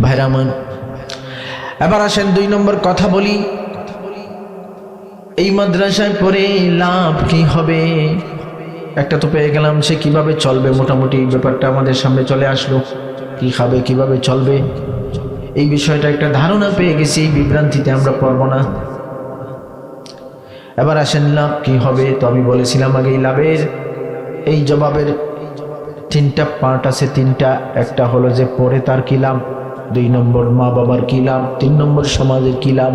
ভাইরা আমার, এবার আসেন 2 নম্বর কথা বলি। এই মাদ্রাসায় পড়ে লাভ কি হবে? একটা তো পেয়ে গেলাম, সে কিভাবে চলবে, মোটামুটি ব্যাপারটা আমাদের সামনে চলে আসলো। কি খাবে, কিভাবে চলবে, এই বিষয়টা একটা ধারণা পেয়ে গেছি। এই বিভ্রান্তিতে আমরা পড়ব না। এবার আসেন লাভ কি হবে। তো আমি বলেছিলাম আগে, লাভের এই জবাবের 3টা পার্ট আছে, 3টা। একটা হলো যে পড়ে তার কি লাভ, 2 নম্বর মা বাবার কি লাভ, 3 নম্বর সমাজের কি লাভ।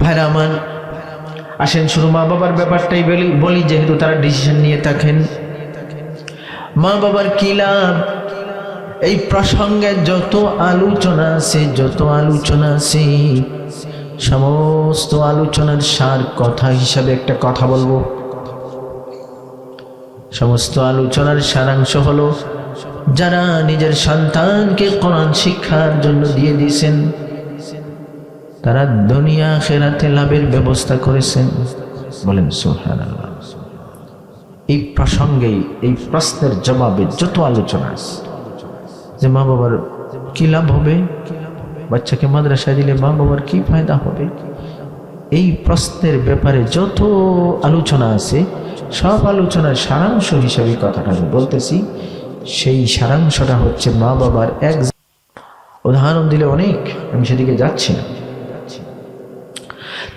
ভাইরা আমার, আসেন শুরু মা বাবার ব্যাপারটাই বলি, যেহেতু তারা ডিসিশন নিয়ে থাকেন। মা বাবার কি লাভ, এই প্রসঙ্গে যত আলোচনা আছে, সমস্ত আলোচনার সার কথা হিসাবে একটা কথা বলবো। সমস্ত আলোচনার সারাংশ হলো, যারা নিজের সন্তানকে কোরআন শিক্ষার জন্য দিয়ে দিয়েছেন, তারা দুনিয়া আখিরাতে লাভের ব্যবস্থা করেছেন। বলেন সুবহানাল্লাহ। এই প্রসঙ্গে, এই প্রশ্নের জবাবে যত আলোচনা আছে, যে মা বাবার কি লাভ হবে, বাচ্চাকে মাদ্রাসায় দিলে মা বাবার কি ফায়দা হবে, এই প্রশ্নের ব্যাপারে যত আলোচনা আছে, সব আলোচনার সারাংশ হিসেবে কথাটা আমি বলতেছি। সেই সারাংশটা হচ্ছে মা বাবার এক উদাহরণ দিলে অনেক, আমি সেদিকে যাচ্ছি না।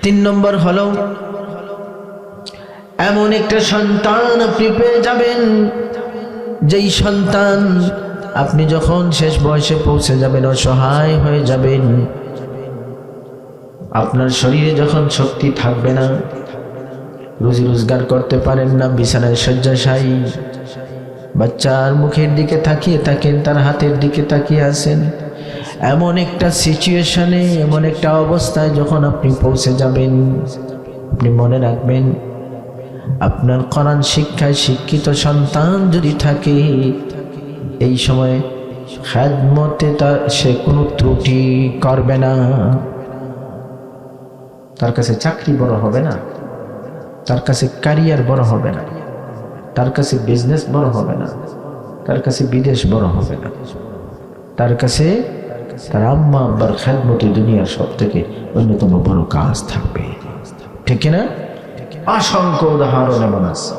3 নম্বর হলো, এমন একটা সন্তান আপনি পেয়ে যাবেন, যেই সন্তান আপনি যখন শেষ বয়সে পৌঁছে যাবেন, অসহায় হয়ে যাবেন, আপনার শরীরে যখন শক্তি থাকবে না, রুজি রোজগার করতে পারেন না, বিছানায় শয্যাশায়ী, বাচ্চার মুখের দিকে তাকিয়ে থাকেন, তার হাতের দিকে তাকিয়ে আছেন, এমন একটা সিচুয়েশনে, এমন একটা অবস্থায় যখন আপনি পৌঁছে যাবেন, আপনি মনে রাখবেন, আপনার কোরআন শিক্ষায় শিক্ষিত সন্তান যদি থাকে, এই সময় খেদমতে তার সে কোনো ত্রুটি করবে না। তার কাছে চাকরি বড় হবে না, তার কাছে ক্যারিয়ার বড় হবে না, তার কাছে বিজনেস বড় হবে না, তার কাছে বিদেশ বড় হবে না, তার কাছে তার আম্মা আব্বার খেদমতে দুনিয়ার সব থেকে অন্যতম বড় কাজ থাকবে। ঠিক না? অসংখ্য উদাহরণ এমন আছে,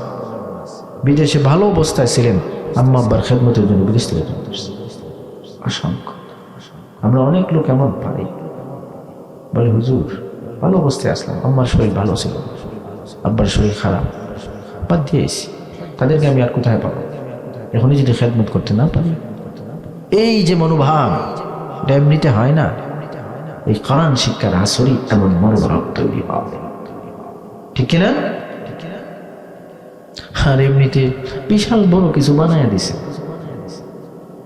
বিদেশে ভালো অবস্থায় ছিলেন, আম্মা আব্বার খেদমতের জন্য বিদেশ থেকে অসংখ্য। আমরা অনেক লোক এমন পাই, বলে হুজুর ভালো অবস্থায় আসলাম, আম্মার শরীর ভালো ছিল, আব্বার শরীর খারাপ, বাদ দিয়েছি, তাদেরকে আমি আর কোথায় পাবো, এখনই যদি খেদমত করতে না পারি। এই যে মনোভাব, এটা এমনিতে হয় না। এই কোরআন শিক্ষার আসরই এমন মনোভাব তৈরি হবে। ঠিক না? আর এমনিতে বিশাল বড় কিছু বানায় দিছে,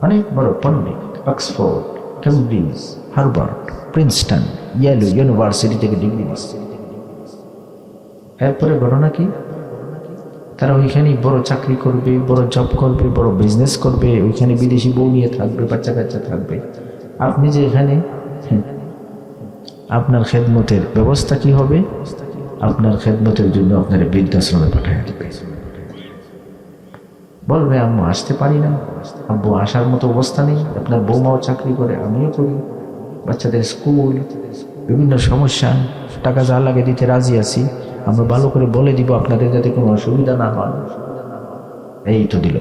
অনেক বড় পণ্ডিত, Oxford, Cambridge, Harvard, Princeton, Yale university থেকে ডিগ্রি দিচ্ছে। এরপরে ঘটনা কি, তারা ওইখানে বড় চাকরি করবে, বড় জব করবে, বড় বিজনেস করবে, ওইখানে বিদেশি বউ নিয়ে থাকবে, বাচ্চা কাচ্চা থাকবে। আপনি যে এখানে, আপনার খেদমতের ব্যবস্থা কি হবে? আপনার খেদমতের জন্য আপনার বৃদ্ধাশ্রমে পাঠিয়ে দেবে, বলবে আম্মু আসতে পারি না, আব্বু আসার মতো অবস্থা নেই, আপনার বৌমাও চাকরি করে, আমিও করি, বাচ্চাদের স্কুল, বিভিন্ন সমস্যা, টাকা যা লাগে দিতে রাজি আছি, আমরা ভালো করে বলে দিব আপনাদের যাতে কোনো অসুবিধা না হয়। এই তো দিল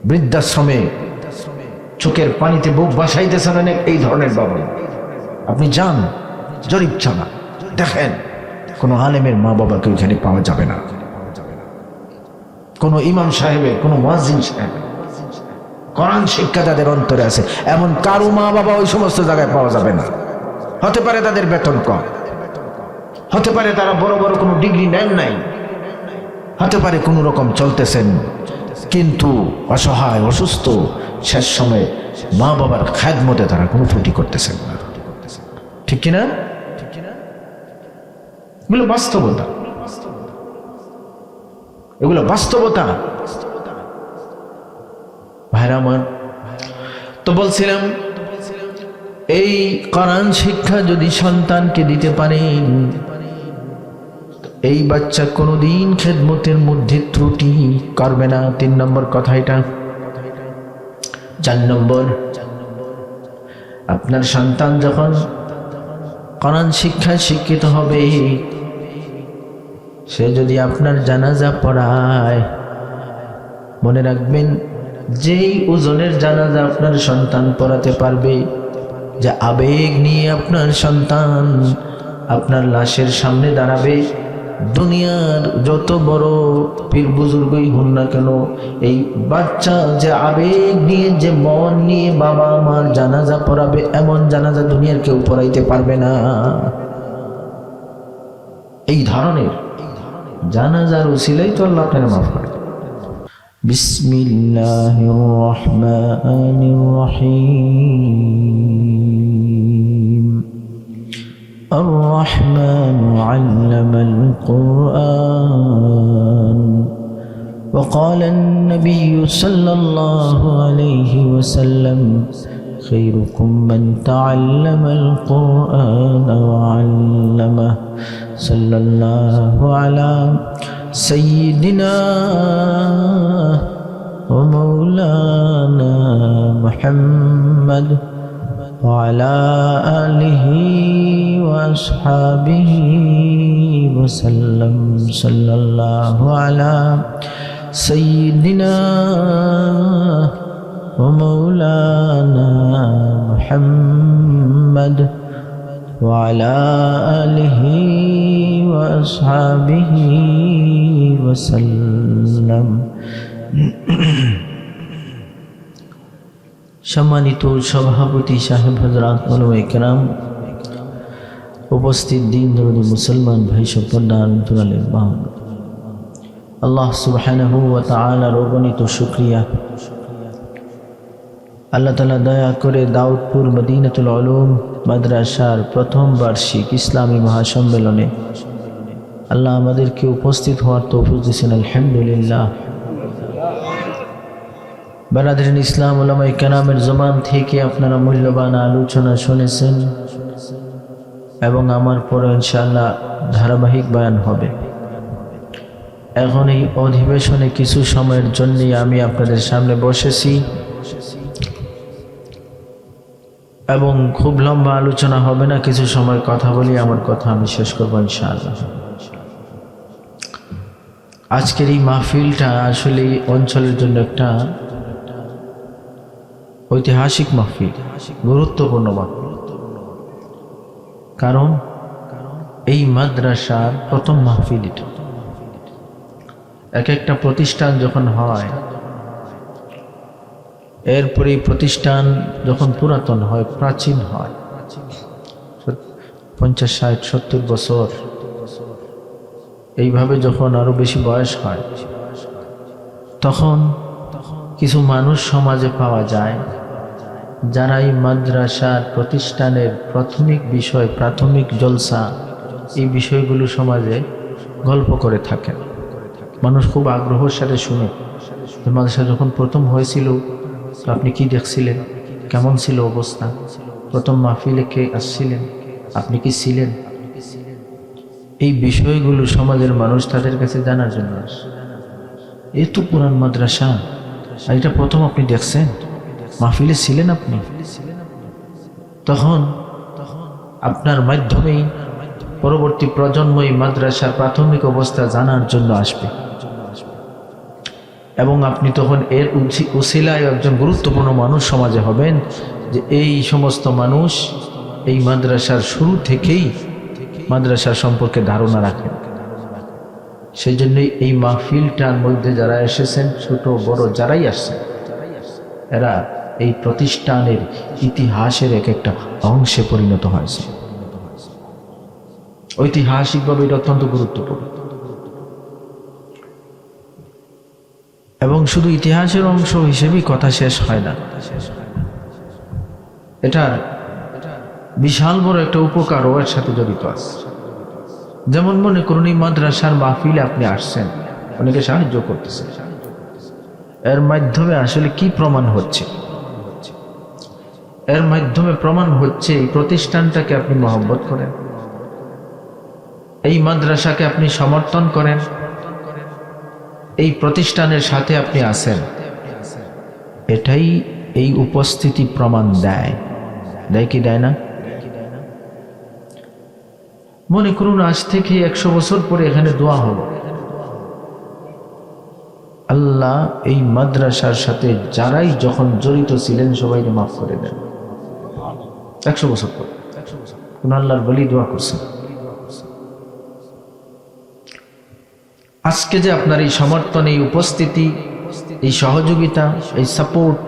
বৃদ্ধাশ্রমে, চোখের পানিতে বুক বাসাইতেছেন অনেক এই ধরনের বাবা। আপনি যান, জরিপ চালান, দেখেন কোনো আলেমের মা বাবাকে ওইখানে পাওয়া যাবে না, কোনো ইমাম সাহেবের, কোনো মুয়াজ্জিন সাহেবের কোরআন শিক্ষা যাদের অন্তরে আছে, এমন কারো মা বাবা ওই সমস্ত জায়গায় পাওয়া যাবে না। হতে পারে তাদের বেতন কম, হতে পারে তারা বড় বড় কোনো ডিগ্রি নেন নাই, হতে পারে কোনো রকম চলতেছেন, কিন্তু অসহায়, অসুস্থ, শেষ সময়ে মা বাবার খেদমতে তারা কোনো ত্রুটি করতেছেন না। ঠিক কিনা? এগুলো বাস্তবতা, এগুলো বাস্তবতা। ভাইরা আমার, তো বলছিলাম, এই কোরআন শিক্ষা যদি সন্তানকে দিতে পারেন, এই বাচ্চা কোনোদিন খেদমতের মধ্যে ত্রুটি করবে না। 3 নম্বর কথা এটা, 4 নম্বর, আপনার সন্তান যখন কোরআন শিক্ষায় শিক্ষিত হবে, সে যদি আপনার জানাজা পড়ায়, মনে রাখবেন যেই ওজনের জানাজা আপনার সন্তান পড়াতে পারবে, যে আবেগ নিয়ে আপনার সন্তান আপনার লাশের সামনে দাঁড়াবে, দুনিয়ার যত বড় পীর বুজুর্গই হন না কেন, এই বাচ্চা যে আবেগ নিয়ে, যে মন নিয়ে বাবা আমার জানাজা পড়াবে, এমন জানাজা দুনিয়ার কেউ পড়াইতে পারবে না। এই ধরনের জানাজার উসিলাই তো আল্লাহ আপনাকে মাফ করে। বিসমিল্লাহির রহমানির রহিম। الرحمن علم القرآن وقال النبي صلى الله عليه وسلم خيركم من تعلم القرآن وعلمه صلى الله على سيدنا ومولانا محمد وعلى آله وأصحابه وسلم صلى الله على سيدنا ومولانا محمد وعلى آله وأصحابه وسلم। সম্মানিত সভাপতি সাহেব, হযরত, ওলামায়ে কেরাম, উপস্থিত দিন দরদি মুসলমান ভাই সম্পর্দা আলহামদুলিল্লাহ, আল্লাহ সুবহানাহু ওয়া তাআলার অগণিত শুকরিয়া। আল্লাহ তাআলা দয়া করে দাউদপুর মদিনাতুল উলুম মাদ্রাসার প্রথম বার্ষিক ইসলামী মহাসম্মেলনে আল্লাহ আমাদেরকে উপস্থিত হওয়ার তৌফিক দিয়েছেন, আলহামদুলিল্লাহ। বারাদারিন ইসলাম, ওলামায়ে কেরামের জবান থেকে আপনারা মূল্যবান আলোচনা শুনেছেন এবং আমার পরে ইনশাআল্লাহ ধারাবাহিক বয়ান হবে। এখন এই অধিবেশনে কিছু সময়ের জন্যই আমি আপনাদের সামনে বসেছি এবং খুব লম্বা আলোচনা হবে না, কিছু সময় কথা বলি, আমার কথা আমি শেষ করবো ইনশাআল্লাহ। আজকের এই মাহফিলটা আসলে এই অঞ্চলের জন্য একটা ঐতিহাসিক মাহফিল, গুরুত্বপূর্ণ মাহফিল। কারণ এই মাদ্রাসার প্রথম মাহফিল এটা। এক একটা প্রতিষ্ঠান যখন হয়, এরপরে প্রতিষ্ঠান যখন পুরাতন হয়, প্রাচীন হয়, 50, 60, 70 বছর এইভাবে যখন আরো বেশি বয়স হয়, তখন কিছু মানুষ সমাজে পাওয়া যায় যারা এই মাদ্রাসার প্রতিষ্ঠানের প্রাথমিক বিষয়, প্রাথমিক জলসা, এই বিষয়গুলো সমাজে গল্প করে থাকেন। মানুষ খুব আগ্রহের সাথে শুনে, মাদ্রাসা যখন প্রথম হয়েছিল আপনি কি দেখছিলেন, কেমন ছিল অবস্থা, প্রথম মাহফিলে কে আসছিলেন, আপনি কি ছিলেন, এই বিষয়গুলো সমাজের মানুষ তাদের কাছে জানার জন্য আসে। এই তো পুরান মাদ্রাসা, আর এটা প্রথম আপনি দেখছেন, মাহফিলে ছিলেন আপনি, তখন আপনার মাধ্যমেই পরবর্তী প্রজন্ম এই মাদ্রাসার প্রাথমিক অবস্থা জানার জন্য আসবে এবং আপনি তখন এর উসিলায় একজন গুরুত্বপূর্ণ মানুষ সমাজে হবেন, যে এই সমস্ত মানুষ এই মাদ্রাসার শুরু থেকেই মাদ্রাসার সম্পর্কে ধারণা রাখেন। সেই জন্যই এই মাহফিলটার মধ্যে যারা এসেছেন, ছোট বড় যারাই আসছেন, এরা এই প্রতিষ্ঠানের ইতিহাসের এক একটা অংশে পরিণত হয়েছে। ঐতিহাসিকভাবে এটা অত্যন্ত গুরুত্বপূর্ণ এবং শুধু ইতিহাসের অংশ হিসেবেই কথা শেষ হয় না, এটার বিশাল বড় একটা উপকারও এর সাথে জড়িত আছে। যেমন মনে করুন, এই মাদ্রাসার মাহফিলে আপনি আসছেন, অনেকে সাহায্য করতেছেন, এর মাধ্যমে আসলে কি প্রমাণ হচ্ছে? এর মাধ্যমে প্রমাণ হচ্ছে এই প্রতিষ্ঠানটাকে আপনি মহব্বত করেন, এই মাদ্রাসাকে আপনি সমর্থন করেন, এই প্রতিষ্ঠানের সাথে আপনি আছেন। এটাই এই উপস্থিতি প্রমাণ দেয়, দেয় কি দেয় না? মনে করুন আজ থেকে 100 বছর পরে এখানে দোয়া হলো, আল্লাহ এই মাদ্রাসার সাথে যারাই যখন জড়িত ছিলেন সবাইকে মাফ করে দেন। 100 বছর পর কোন আল্লাহর বলি দোয়া করছেন। আজকে যে আপনার এই সমর্থন, এই উপস্থিতি, এই সহযোগিতা, এই সাপোর্ট,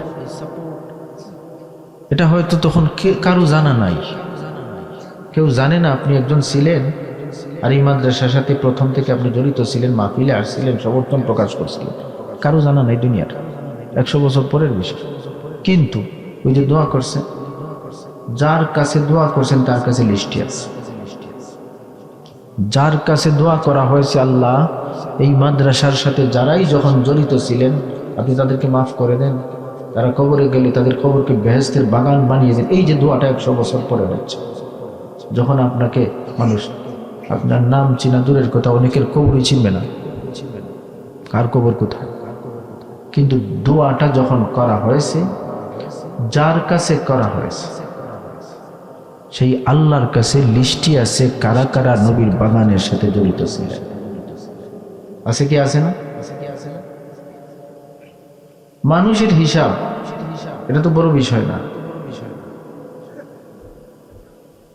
এটা হয়তো তখন কারো জানা নাই, কেউ জানে না আপনি একজন ছিলেন আর এই মাদ্রাসার সাথে প্রথম থেকে আপনি জড়িত ছিলেন, মাহফিলে আসছিলেন, সমর্থন প্রকাশ করছিলেন, কারো জানা নাই দুনিয়ার। 100 বছর পরের বিষয়। কিন্তু ওই যে দোয়া করছেন, যার কাছে দোয়া করছেন তার কাছে লিস্টে আছে। যার কাছে দোয়া করা হয়েছে, আল্লাহ এই মাদ্রাসার সাথে যারাই যখন জড়িত ছিলেন আপনি তাদেরকে মাফ করে দেন, তারা কবরে গেলে তাদের কবরকে বেহেশতের বাগান বানিয়ে দেন। এই যে দোয়াটা 100 বছর পরে হচ্ছে, যখন আপনাকে মানুষ আপনার নাম চিনা দূরের কথা, অনেকের কবরই চিনবে না, কার কবর কোথায়। কিন্তু দোয়াটা যখন করা হয়েছে, যার কাছে করা হয়েছে সেই আল্লাহর কাছে লিস্টি আছে কারা কারা নবীর বাগানের সাথে জড়িত ছিলেন। আছে কি আছে না? মানুষের হিসাব এটা তো বড় বিষয় না।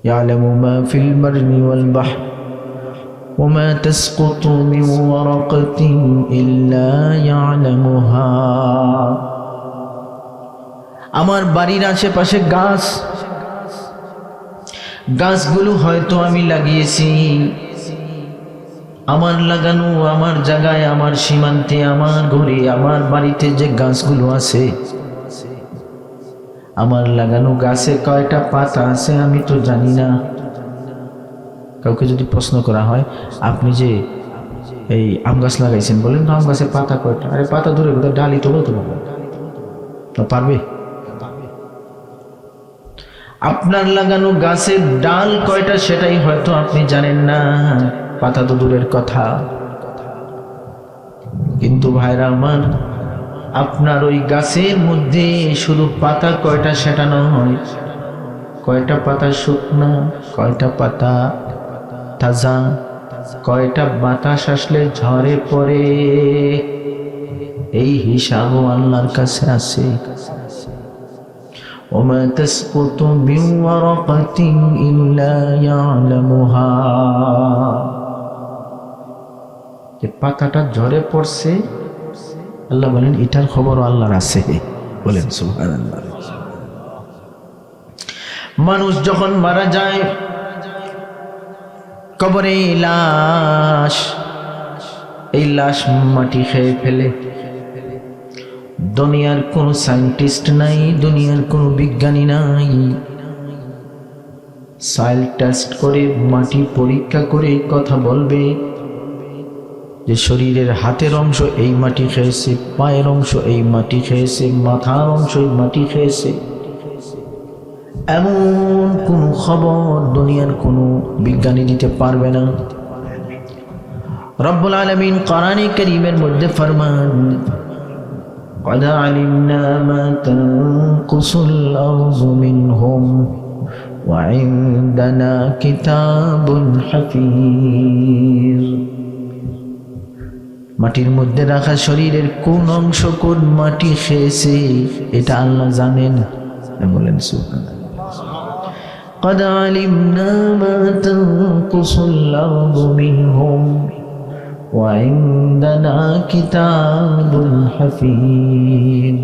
يعلم ما في البر والبحر وما تسقط من ورقة إلا يعلمها। আমার বাড়ির আশেপাশে গাছগুলো হয়তো আমি লাগিয়েছি, আমার লাগানো, আমার জায়গায়, আমার সীমান্তে, আমার ঘরে, আমার বাড়িতে যে গাছগুলো আছে, আমার লাগানো গাছে কয়টা পাতা আছে আমি তো জানি না। কাউকে যদি প্রশ্ন করা হয়, আপনি যে এই আম গাছ লাগাইছেন, বলেন আম গাছের পাতা কয়টা? আরে পাতা ধরে কোথায়, ডালি তোলো তো পারবে? আপনার লাগানো গাছের ডাল কয়টা সেটাই হয়তো আপনি জানেন না, পাতা তো দূরের কথা। কিন্তু ভাইরা আমার, আপনার ওই গাছের মধ্যে শুধু পাতা কয়টা সেটা নয়, কয়টা পাতা শুকনা, কয়টা পাতা তাজা, কয়টা বাতাস আসলে ঝরে পড়ে, এই হিসাবও আল্লাহর কাছে আছে। ওমা তাসকুতু মিন ওয়ারাকাতিন ইল্লা ইয়ালামুহা। যে পাতাটা ঝরে পড়ছে, আল্লাহ বলেন এটার খবর আল্লাহর আছে। বলেন সুবহানাল্লাহ। মানুষ যখন মারা যায়, কবরে লাশ, এই লাশ মাটি খেয়ে ফেলে। দুনিয়ার কোন সায়েন্টিস্ট নাই, দুনিয়ার কোন বিজ্ঞানী নাই, সয়েল টেস্ট করে, মাটি পরীক্ষা করে কথা বলবে যে শরীরের হাতের অংশ এই মাটি খেয়েছে, পায়ের অংশ এই মাটি খেয়েছে, মাথার অংশ এই মাটি খেয়েছে। এমন কোন খবর দুনিয়ার কোনো বিজ্ঞানী দিতে পারবে না। রব্বুল আলামিন কোরআনে কারীমের মধ্যে ফরমান, قد علمنا ما تنقص الأرض منهم وعندنا كتاب حفيظ। মাটির মধ্যে রাখা শরীরের কোন অংশ কোন মাটি খেয়েছে এটা আল্লাহ জানেন। বলেন সুবহানাল্লাহ। قد علمنا ما تنقص الأرض منهم وعندنا كتاب حفيظ।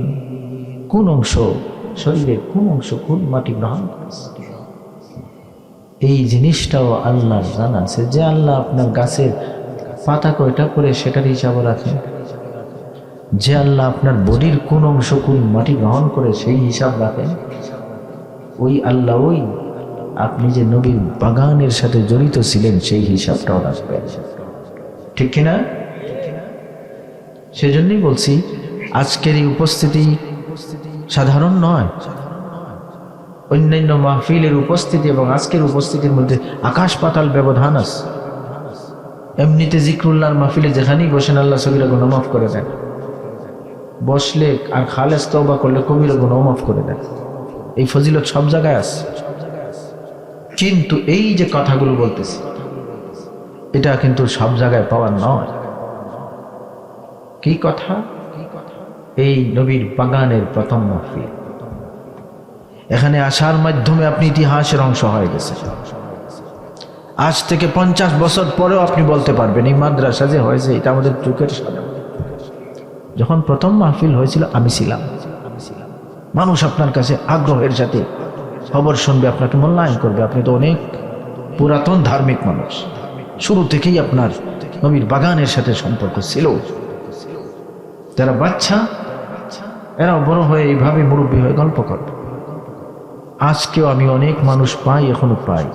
কোন অংশ শরীরের কোন অংশ কোন মাটি গ্রহণ করেছে, এই জিনিসটাও আল্লাহ জানা আছে। যে আল্লাহ আপনার গাছের পাতা কয়টা করে সেটার হিসাব রাখেন, যে আল্লাহ আপনার বডির কোন অংশ কোন মাটি গ্রহণ করে সেই হিসাব রাখেন, ওই আল্লাহ ওই আপনি যে নবীর বাগানের সাথে জড়িত ছিলেন সেই হিসাবটাও রাখবেন। ঠিক কিনা? সেজন্যই বলছি আজকের এই উপস্থিতি সাধারণ নয়। অন্যান্য মাহফিলের উপস্থিতি এবং আজকের উপস্থিতির মধ্যে আকাশ পাতাল ব্যবধান আছে। এমনিতে জিক্রুল্লাহর মাহফিলে যেখানেই বসেন আল্লাহ সগীরা গুনাহ মাফ করে দেন, বসলে আর খালেস তওবা করলে কবিরা গুনাহ মাফ করে দেয়। এই ফজিলত সব জায়গায় আছে। কিন্তু এই যে কথাগুলো বলতেছি এটা কিন্তু সব জায়গায় পাওয়ার নয়। কি কথা? এই নবীর বাগানের প্রথম মাহফিল। এখানে আসার মাধ্যমে আপনি ইতিহাসের অংশ হয়ে গেছে। আজ থেকে 50 বছর পরেও আপনি বলতে পারবেন এই মাদ্রাসা যে হয়েছে এটা আমাদের চোখের সামনে। যখন প্রথম মাহফিল হয়েছিল আমি ছিলাম। মানুষ আপনার কাছে আগ্রহের সাথে খবর শুনবে, আপনাকে মূল্যায়ন করবে। আপনি তো অনেক পুরাতন ধার্মিক মানুষ, শুরু থেকেই আপনার নবীর বাগানের সাথে সম্পর্ক ছিল। যারা বাচ্চা এরাও বড় হয়ে এইভাবে মুরব্বী হয়ে গল্প করবে। আজকেও আমি অনেক মানুষ পাই, এখনো পাই,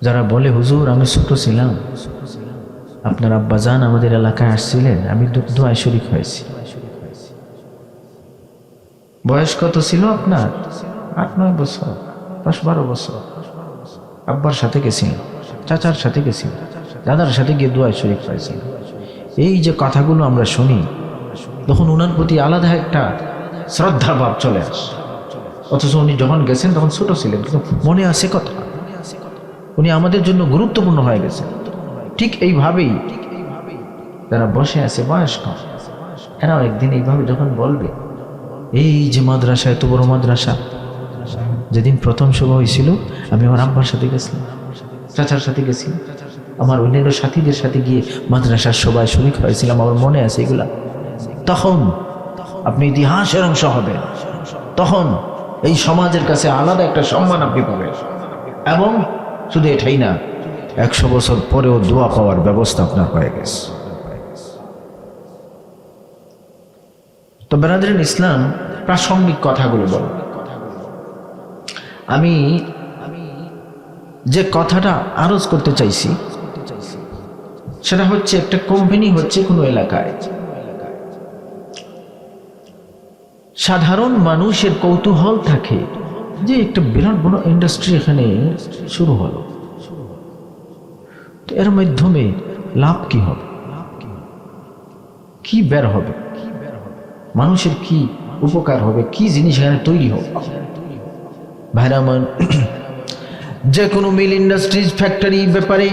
যারা বলে হুজুর আমি ছোট ছিলাম, আপনার আব্বাজান আমাদের এলাকায় আসছিলেন, আমি দোয়ায় শরীক হয়েছি। বয়স কত ছিল আপনার? 8-9 বছর, 10-12 বছর। আব্বার সাথে গেছিলেন, চাচার সাথে গেছিলেন, দাদার সাথে গিয়ে দোয়ায় শরীক হয়েছিলেন। এই যে কথাগুলো আমরা শুনি, তখন ওনার প্রতি আলাদা একটা শ্রদ্ধার ভাব চলে আসে। অথচ উনি যখন গেছেন তখন ছোট ছিলেন, কিন্তু মনে আছে কথা, উনি আমাদের জন্য গুরুত্বপূর্ণ হয়ে গেছেন। ঠিক এইভাবেই যারা বসে আছে বয়স্ক, এরাও একদিন এইভাবে যখন বলবে, এই যে মাদ্রাসা, এত বড় মাদ্রাসা, যেদিন প্রথম শুভ হয়েছিল আমি আমার আব্বার সাথে গেছিলাম, চাচার সাথে গেছিলাম, আমার অন্যান্য সাথীদের সাথে গিয়ে মাদ্রাসার সবাই শরীক হয়েছিলাম, আমার মনে আছে এগুলা। তখন আপনি ইতিহাসের অংশ হবেন, তখন এই সমাজের কাছে আলাদা একটা সম্মান আপনি পাবেন। এবং শুধু এটাই না, 100 বছর পরেও দোয়া পাওয়ার ব্যবস্থা আপনার হয়ে গেছে। তো বেরাদরিন ইসলাম, প্রাসঙ্গিক কথাগুলো বল। আমি যে কথাটা আরজ করতে চাইছি সেটা হচ্ছে, একটা কোম্পানি হচ্ছে কোনো এলাকায়, সাধারণ মানুষের কৌতূহল থাকে যে একটা বিরাট বড় ইন্ডাস্ট্রি এখানে শুরু হলো, তো এর মাধ্যমে লাভ কি হবে, কি বের হবে, মানুষের কি উপকার হবে, কি জিনিস এখানে তৈরি হবে। ভাইরা আমার, যে কোনো মিল, ইন্ডাস্ট্রিজ, ফ্যাক্টরি ব্যাপারে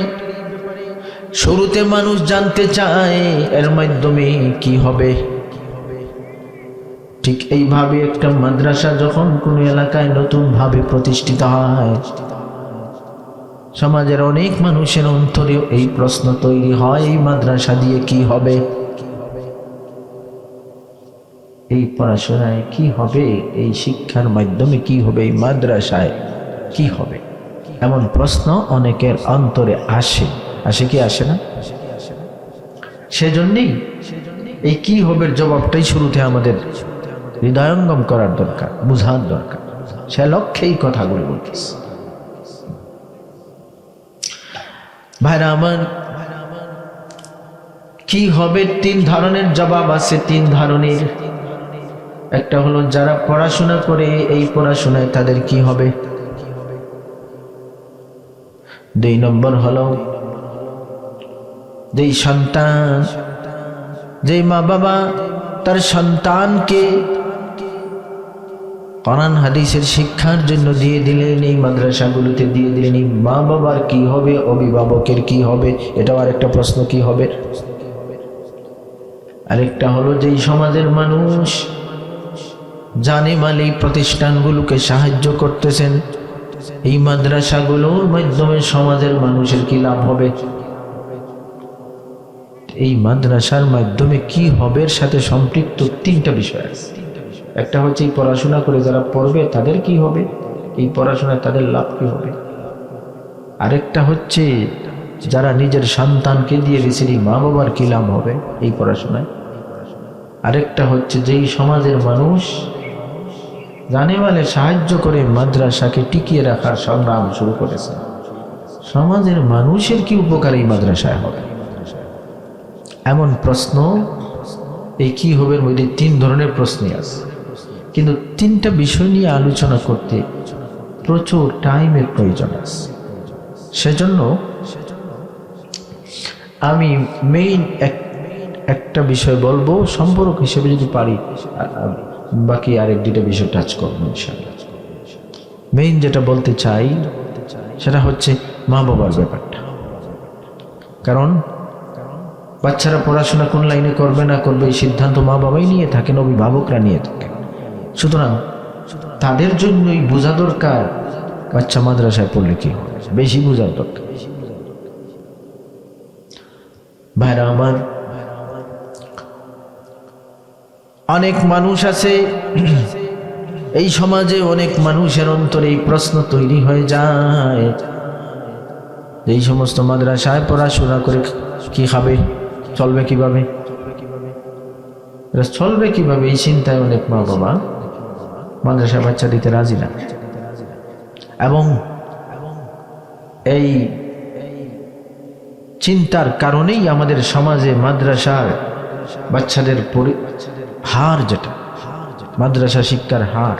শুরুতে মানুষ জানতে চায় এর মাধ্যমে কি হবে। ঠিক এইভাবে একটা মাদ্রাসা যখন কোনো এলাকায় নতুন ভাবে প্রতিষ্ঠিত হয়, সমাজের অনেক মানুষের অন্তরে এই প্রশ্ন তৈরি হয়, এই মাদ্রাসা দিয়ে কি হবে, এই পড়াশোনায় কি হবে, এই শিক্ষার মাধ্যমে কি হবে, এই মাদ্রাসায় কি হবে। এমন প্রশ্ন অনেকের অন্তরে আসে, আসে কি আসে না? সেজন্যই এই কি হবে জবাবটাই শুরুতে আমাদের হৃদয়ঙ্গম করার দরকার, বুঝার দরকার। সে লক্ষ্যে এই কথাগুলো বলতেছে। ভাইরা আমার, কি হবে 3 ধরনের জবাব আছে, 3 ধরনের। একটা হলো যারা পড়াশোনা করে, এই পড়াশোনায় তাদের কি হবে। 2 নম্বর হলো যেই সন্তান, যেই মা বাবা তার সন্তানকে কোরআন হাদিসের শিক্ষার জন্য দিয়ে দিলেন, এই মাদ্রাসাগুলোতে দিয়ে দিলেন, এই মা বাবার কি হবে, অভিভাবকের কি হবে, এটাও আরেকটা প্রশ্ন, কি হবে। আরেকটা হলো যেই সমাজের মানুষ জানে মালি প্রতিষ্ঠানগুলোকে সাহায্য করতেছেন, এই মাদ্রাসাগুলোর মাধ্যমে সমাজের মানুষের কি লাভ হবে। এই মাদ্রাসার মাধ্যমে কি হবে সাথে সম্পৃক্ত 3টা বিষয় আছে। একটা হচ্ছে এই পড়াশোনা করে যারা পড়বে তাদের কি হবে, এই পড়াশোনায় তাদের লাভ কি হবে। আরেকটা হচ্ছে যারা নিজের সন্তানকে দিয়ে দিয়েছে, এই মা বাবার কি লাভ হবে এই পড়াশোনায়। আরেকটা হচ্ছে যেই সমাজের মানুষ জানে মালে সাহায্য করে মাদ্রাসাকে টিকিয়ে রাখার সংগ্রাম শুরু করেছে, সমাজের মানুষের কি উপকার এই মাদ্রাসায় হবে। এমন প্রশ্ন এই কি হবে মধ্যে 3 ধরনের প্রশ্নই আছে, কিন্তু 3টা বিষয় নিয়ে আলোচনা করতে প্রচুর টাইমের প্রয়োজন আছে। সেজন্য আমি মেইন একটা বিষয় বলবো সম্পর্ক হিসেবে যদি পারি, বাকি আরেক দুইটা বিষয় টাচ করবো ইনশাআল্লাহ। মেইন যেটা বলতে চাই সেটা হচ্ছে মা বাবার ব্যাপারটা। কারণ বাচ্চারা পড়াশোনা কোন লাইনে করবে না করবে এই সিদ্ধান্ত মা বাবাই নিয়ে থাকেন, অভিভাবকরা নিয়ে থাকেন। সুতরাং তাদের জন্যই বোঝা দরকার বাচ্চা মাদ্রাসায় পড়লে কি হয়, বেশি বোঝার দরকার। ভাইরা আমার, অনেক মানুষ আছে এই সমাজে, অনেক মানুষের অন্তরে এই প্রশ্ন তৈরি হয়ে যায়, এই সমস্ত মাদ্রাসায় পড়াশোনা করে কি খাবে, চলবে কিভাবে, চলবে কিভাবে, এই চিন্তায় অনেক মা বাবা মাদ্রাসায় বাচ্চা দিতে রাজি না। এবং এই চিন্তার কারণেই আমাদের সমাজে মাদ্রাসার বাচ্চাদের হার, যেটা মাদ্রাসা শিক্ষার হার,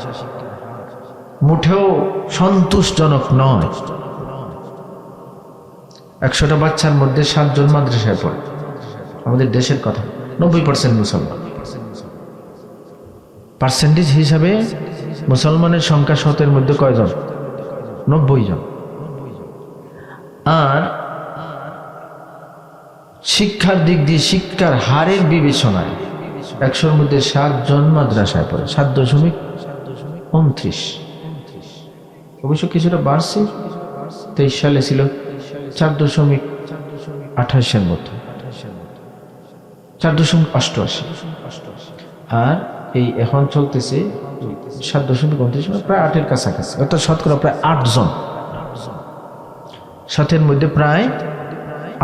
মোটেও সন্তোষজনক নয়। 100টা বাচ্চার মধ্যে 7 জন মাদ্রাসায় পড়ে। আমাদের দেশের কথা, 90% মুসলমান। পার্সেন্টেজ হিসাবে মুসলমানের সংখ্যা 100-এর মধ্যে কয়জন? 90 জন। আর শিক্ষার দিক দিয়ে, শিক্ষার হারের বিবেচনায় 100-র মধ্যে 7 জন মাদ্রাসায় পড়ে, 7.29। অবশ্য কিছুটা বাড়ছে, 23 সালে ছিল 4.28-এর মতো, 4.88। আর এই এখন চলতেছে 7.29, প্রায় 8-এর কাছাকাছি, অর্থাৎ শতকরা প্রায় 8 জন। 7-এর মধ্যে প্রায়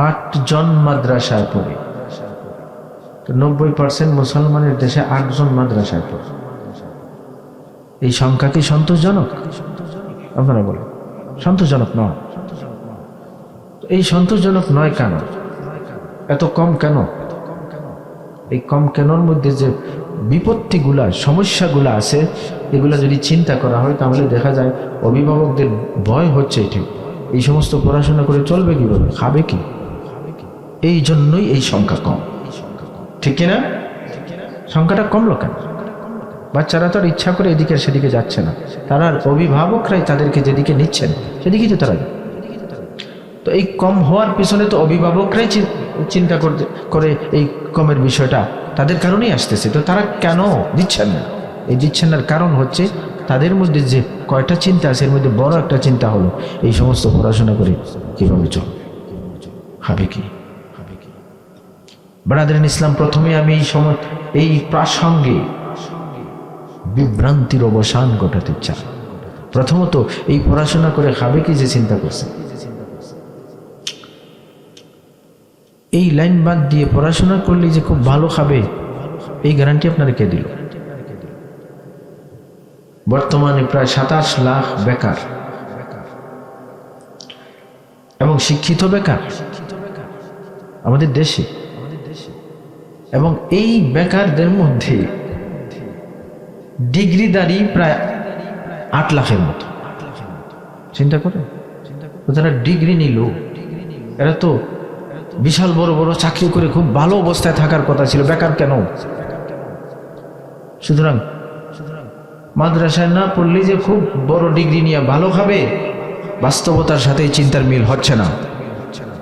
8 জন মাদ্রাসায় পড়ে। 90% মুসলমানের দেশে 8 জন মাদ্রাসায় পড়ে। এই সংখ্যা কি সন্তোষজনক? আপনারা বলেন, সন্তোষজনক নয়। এই সন্তোষজনক নয় কেন? এত কম কেন? এই কম কেনর মধ্যে যে বিপত্তিগুলা, সমস্যাগুলা আছে, এগুলা যদি চিন্তা করা হয় তাহলে দেখা যায় অভিভাবকদের ভয় হচ্ছে ঠিক এই সমস্ত পড়াশোনা করে চলবে কিভাবে, খাবে কি। এই জন্যই এই সংখ্যা কম, ঠিক কিনা? সংখ্যাটা কমলো কেন? বাচ্চারা তো আর ইচ্ছা করে এদিকে সেদিকে যাচ্ছে না, তারা অভিভাবকরাই তাদেরকে যেদিকে নিচ্ছেন সেদিকেই তো তারা। তো এই কম হওয়ার পিছনে তো অভিভাবকরাই চিন্তা করে এই কমের বিষয়টা তাদের কারণেই আসতেছে। তো তারা কেন দিচ্ছেন না? এই দিচ্ছেন না কারণ হচ্ছে তাদের মধ্যে যে কয়টা চিন্তা আছে, এর মধ্যে বড় একটা চিন্তা হলো এই সমস্ত পড়াশোনা করে কিভাবে চলবে, হবে কি। ব্রাদার ইন ইসলাম, প্রথমে আমি এই প্রাসঙ্গে বিভ্রান্তির অবসান ঘটাতে চাই। প্রথমত এই পড়াশোনা করে খাবে কি যে চিন্তা করছে, এই লাইন বাদ দিয়ে পড়াশোনা করলে যে খুব ভালো খাবে, এই গ্যারান্টি আপনারা কে দিল? বর্তমানে প্রায় 27 লাখ বেকার এবং শিক্ষিত বেকার আমাদের দেশে, এবং এই বেকারদের মধ্যে ডিগ্রিধারী প্রায় 8 লাখের মতো। চিন্তা করে, যারা ডিগ্রি নিল এরা তো বিশাল বড় বড় চাকরি করে খুব ভালো অবস্থায় থাকার কথা ছিল, বেকার কেন? সুতরাং মাদ্রাসায় না পড়লে যে খুব বড় ডিগ্রি নিয়ে ভালো খাবে, বাস্তবতার সাথে চিন্তার মিল হচ্ছে না,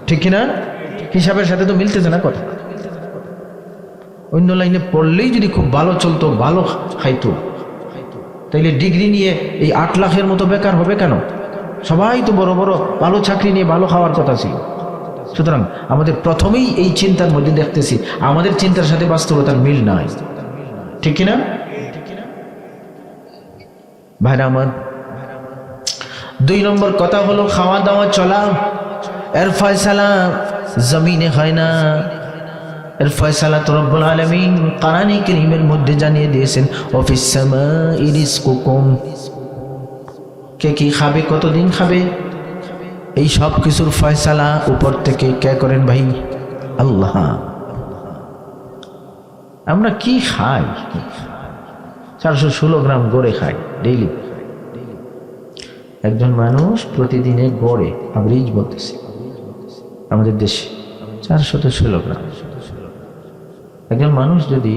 ঠিক কিনা? হিসাবের সাথে তো মিলতেছে না কথা। অন্য লাইনে পড়লেই যদি খুব ভালো চলতো, ভালো খাইতো, তাইলে ডিগ্রি নিয়ে এই 8 লাখের মতো বেকার হবে কেন? সবাই তো বড় বড় ভালো চাকরি নিয়ে ভালো খাওয়ার কথা ছিল। সুতরাং আমাদের প্রথমেই এই চিন্তার মধ্যে দেখতেছি আমাদের চিন্তার সাথে বাস্তবতার মিল নাই, ঠিক কিনা ভাইরা আমার? 2 নম্বর কথা হলো খাওয়া দাওয়া চলা, এর ফয়সালা জমিনে হয় না, এর ফয়সালা তো রব্বুল আলামিন কোরআনে কারীমের মধ্যে জানিয়ে দিয়েছেন, ওয়াফিস সামাই রিজকুকুম, কে কি খাবে, কতদিন খাবে, এই সব কিছুর ফয়সালা উপর থেকে কে করেন ভাই? আল্লাহ। আমরা কি খাই? 416 গ্রাম গড়ে খাই ডেইলি। একজন মানুষ প্রতিদিনে গড়ে, অ্যাভারেজ বলতেছি, আমাদের দেশে 416 গ্রাম। একজন মানুষ যদি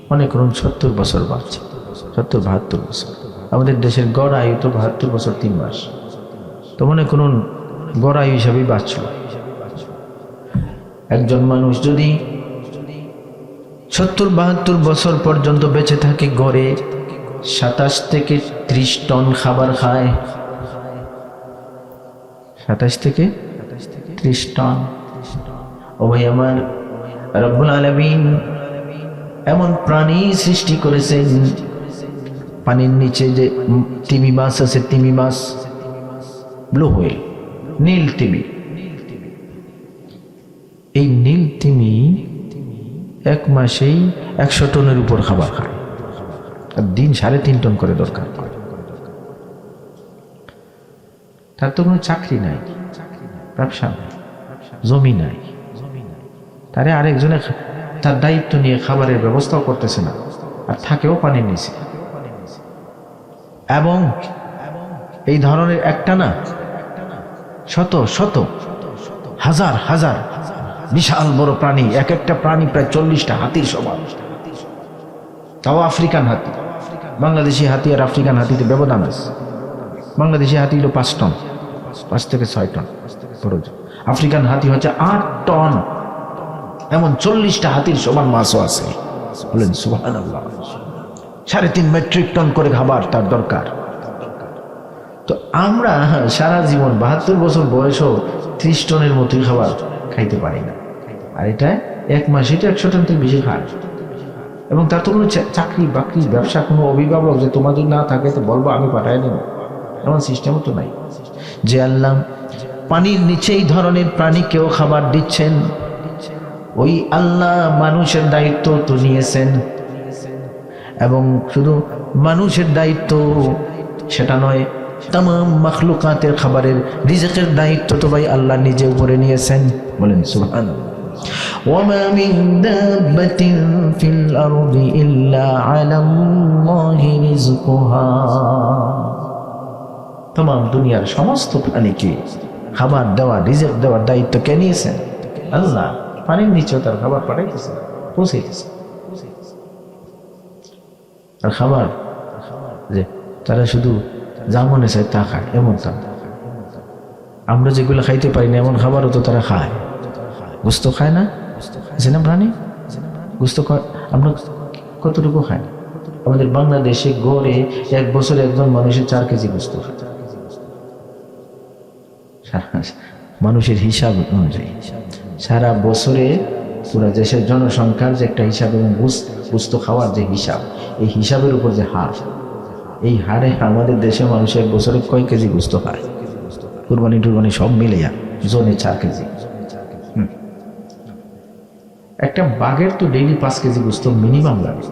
মনে করুন 70 বছর বাঁচছে, 70-72 বছর, আমাদের দেশের গড় আয়ু তো 72 বছর 3 মাস, তো মনে করুন গড় আয়ু হিসাবেই বাঁচল। একজন মানুষ যদি 70-72 বছর পর্যন্ত বেঁচে থাকে, গড়ে 27 থেকে 30 টন খাবার খায়, 27 থেকে 30 টন। ও ভাই আমার, রব্বুল আলামিন এমন প্রাণী সৃষ্টি করেছেন, পানির নিচে যে তিমি মাছ আছে, তিমি মাছ, ব্লু হুইল, নীল তিমি, এই নীল তিমি 1 মাসেই 100 টনের উপর খাবার খায়, আর দিন 3.5 টন করে দরকার। তার তো কোনো চাকরি নাই, ব্যবসা নাই, জমি নাই, তারে আরেকজনে তার দায়িত্ব নিয়ে খাবারের ব্যবস্থাও করতেছে না, আর থাকেও পানির নিচে। এবং এই ধরনের একটা না, শত শত হাজার হাজার বিশাল বড় প্রাণী, এক একটা প্রাণী প্রায় 40টা হাতির সমান, তাও আফ্রিকান হাতি। বাংলাদেশি হাতি আর আফ্রিকান হাতিতে ব্যবধান আছে। বাংলাদেশি হাতি হলো 5 টন, 5 থেকে 6 টন, আফ্রিকান হাতি হচ্ছে 8 টন। এমন 40টা হাতির সমান মাছও আছে। বলেন সুবহানাল্লাহ। 3.5 মেট্রিক টন করে খাবার তার দরকার। তো আমরা সারা জীবন 72 বছর বয়সও 30 টনের মতোই খাবার খাইতে পারি না, আর এটা 1 মাসে 100 টন থেকে বেশি খায়। এবং তার তো কোনো চাকরি বাকরি ব্যবসা, কোনো অভিভাবক যে তোমার যদি না থাকে তো বলবো আমি পাঠাই নেব, এমন সিস্টেমও তো নাই। যে আল্লাহ পানির নিচে এই ধরনের প্রাণীকেও খাবার দিচ্ছেন, ওই আল্লাহ মানুষের দায়িত্ব তো নিয়েছেন। এবং শুধু মানুষের দায়িত্ব সেটা নয়, তামাম মাখলুকাতের খাবারের রিজকের দায়িত্ব তো ভাই আল্লাহ নিজে উপরে নিয়েছেন। বলেন সুবহানাল্লাহ। ওয়ামা মিন দাব্বাতিন ফিল আরদি ইল্লা আলাল্লাহি রিজকুহা। তামাম দুনিয়ার সমস্ত প্রাণীকে খাবার দেওয়া, রিজক দেওয়ার দায়িত্ব কে নিয়েছেন? আল্লাহ। পানির নিচেও তার খাবার পাঠাইতেছে, পৌঁছাইতেছে। আর খাবার যে তারা শুধু যা মনে চায় তা খায়, এমন তা। আমরা যেগুলো খাইতে পারি না এমন খাবারও তো তারা খায়। গোস্ত খায় না, আছে না প্রাণী? গোস্ত আমরা কতটুকু খাই? আমাদের বাংলাদেশে গড়ে 1 বছরে একজন মানুষের 4 কেজি গোস্ত খায়, মানুষের হিসাব অনুযায়ী। সারা বছরে পুরো দেশের জনসংখ্যার যে একটা হিসাব এবং গোস্ত খাওয়ার যে হিসাব, এই হিসাবের উপর যে হার, এই হারে আমাদের দেশের মানুষ 1 বছরে কয় কেজি গোস্ত খায়? কুরবানি টুরবানি সব মিলে জনে 4 কেজি। একটা বাঘের তো ডেইলি 5 কেজি গোস্ত মিনিমাম লাগে।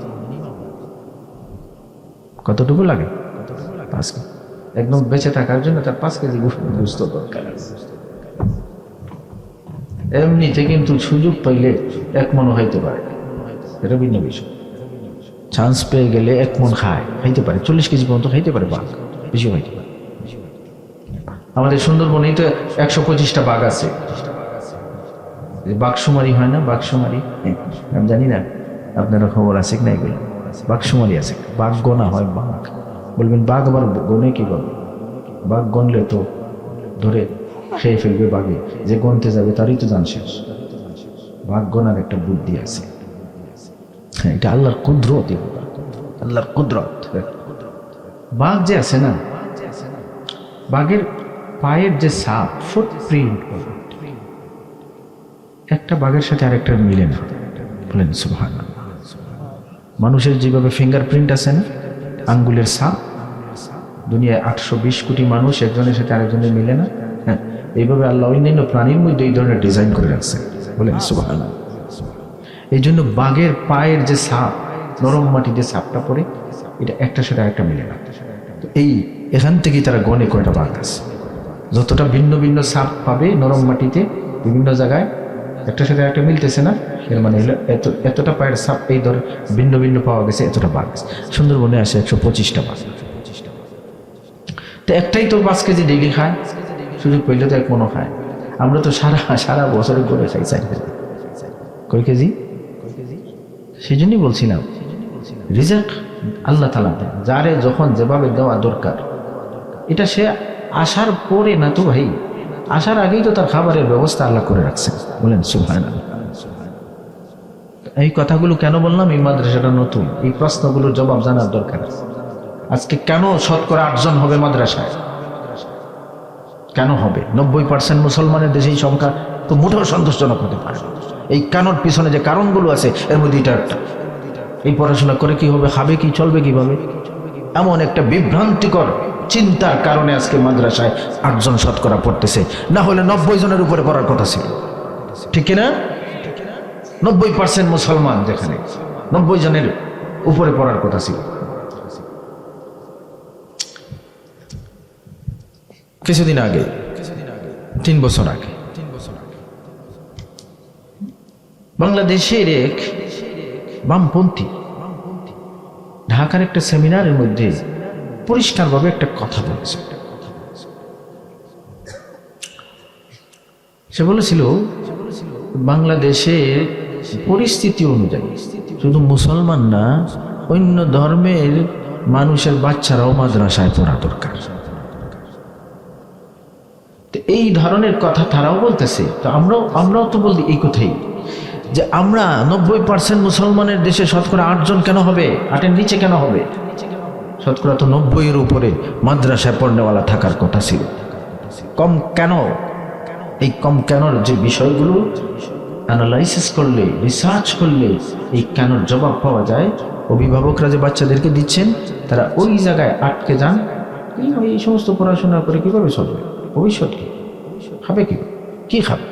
কতটুকু লাগে? 5 কেজি। একদম বেঁচে থাকার জন্য তার 5 কেজি গোস্ত দরকার আছে। এমনিতে কিন্তু সুযোগ পাইলে 1 মনও খাইতে পারে, এটা ভিন্ন বিষয়। চান্স পেয়ে গেলে 1 মন খাইতে পারে, 40 কেজি পর্যন্ত খাইতে পারে বাঘ, বেশি খাইতে পারে। আমাদের সুন্দরবনেই তো 125টা বাঘ আছে। বাঘশুমারি হয় না? বাঘশুমারি আমি জানি না, আপনারা খবর আছে না? এগুলো বাঘশুমারি আছে, বাঘ গোনা হয়। বাঘ বলবেন বাঘ আবার গনে কি বলবে? বাঘ গনলে তো ধরে খেয়ে ফেলবে বাঘে, যে গনতে যাবে তারই তো জান শেষ। বাঘ গনার একটা বুদ্ধি আছে। হ্যাঁ, এটা আল্লাহর কুদরত, আল্লাহর কুদরত। বাঘ যে আছে না, বাঘের পায়ের যে ছাপ, ফুটপ্রিন্ট, একটা বাঘের সাথে আরেকটার মিলে না। বলেন সুবহানাল্লাহ। মানুষের যেভাবে ফিঙ্গারপ্রিন্ট আছে না, আঙ্গুলের ছাপ, দুনিয়ায় 820 কোটি মানুষ, একজনের সাথে আরেকজনের মিলে না। হ্যাঁ, এইভাবে আল্লাহ অন্যান্য প্রাণীর মধ্যে এই ধরনের ডিজাইন করে রাখছে। বলেন সুবহানাল্লাহ। এই জন্য বাঘের পায়ের যে ছাপ, নরম মাটিতে ছাপটা পড়ে, এটা একটার সাথে আরেকটা মিলে না। তো এখান থেকেই তারা গনে কয়টা বাঘ আছে। যতটা ভিন্ন ভিন্ন ছাপ পাবে নরম মাটিতে বিভিন্ন জায়গায়, একটার সাথে একটা মিলতেছে না, এর মানে হলো এতটা পায়ের ছাপ এই ধরে ভিন্ন ভিন্ন পাওয়া গেছে, এতটা বাঘ। সুন্দরবনে আসে 125টা বাঘ। তো একটাই তো 5 কেজি ডেইলি খায়, সুযোগ পেলে তো 1 মনও খায়। আমরা তো সারা বছরে করে খাই 4 কেজি। কয় কেজি? সেই জন্যই বলছিলাম রিজিক আল্লাহ তাআলা দেন, যারে যখন যেভাবে দেওয়া দরকার। এটা সে আসার পরে না তো ভাই, আসার আগেই তো তার খাবারের ব্যবস্থা আল্লাহ করে রাখছেন। বলেন সুবহানাল্লাহ। এই কথাগুলো কেন বললাম? এই মাদ্রাসাটা নতুন, এই প্রশ্নগুলোর জবাব জানার দরকার। আজকে কেন শতকরা 8 জন হবে মাদ্রাসায়? কেন হবে? 90% মুসলমানের দেশে এই সংখ্যা তো মোটেও সন্তোষজনক হতে পারে। এই কেনর পিছনে যে কারণগুলো আছে এর মধ্যে এটা একটা। এই পড়াশোনা করে কি হবে, খাবে কি, চলবে কিভাবে, এমন একটা বিভ্রান্তিকর চিন্তার কারণে আজকে মাদ্রাসায় 8 জন শতকরা পড়তেছে। না হলে 90 জনের উপরে পড়ার কথা ছিল, ঠিক কিনা? 90% মুসলমান যেখানে 90 জনের উপরে পড়ার কথা ছিল। কিছুদিন আগে, 3 বছর আগে, বাংলাদেশের এক বামপন্থী ঢাকার একটা সেমিনারের মধ্যে পরিষ্কারভাবে একটা কথা বলেছে। সে বলেছিল বাংলাদেশের পরিস্থিতি অনুযায়ী শুধু মুসলমান না, অন্য ধর্মের মানুষের বাচ্চারাও মাদ্রাসায় পড়া দরকার। এই ধরনের কথা তারাও বলতেছে, তো আমরাও তো বলি এই কথাই, যে আমরা 90% মুসলমানের দেশে শতকরা 8 জন কেন হবে? 8-এর নিচে কেন হবে? শতকরা তো 90-এর উপরে মাদ্রাসায় পড়নেওয়ালা থাকার কথা ছিল। কম কেন? এই কম কেনর যে বিষয়গুলো অ্যানালাইসিস করলে, রিসার্চ করলে এই কেনর জবাব পাওয়া যায়। অভিভাবকরা যে বাচ্চাদেরকে দিচ্ছেন তারা ওই জায়গায় আটকে যান। এই সমস্ত পড়াশোনা করে কিভাবে চলবে? ভবিষ্যৎ কি খাবে, কি খাবে?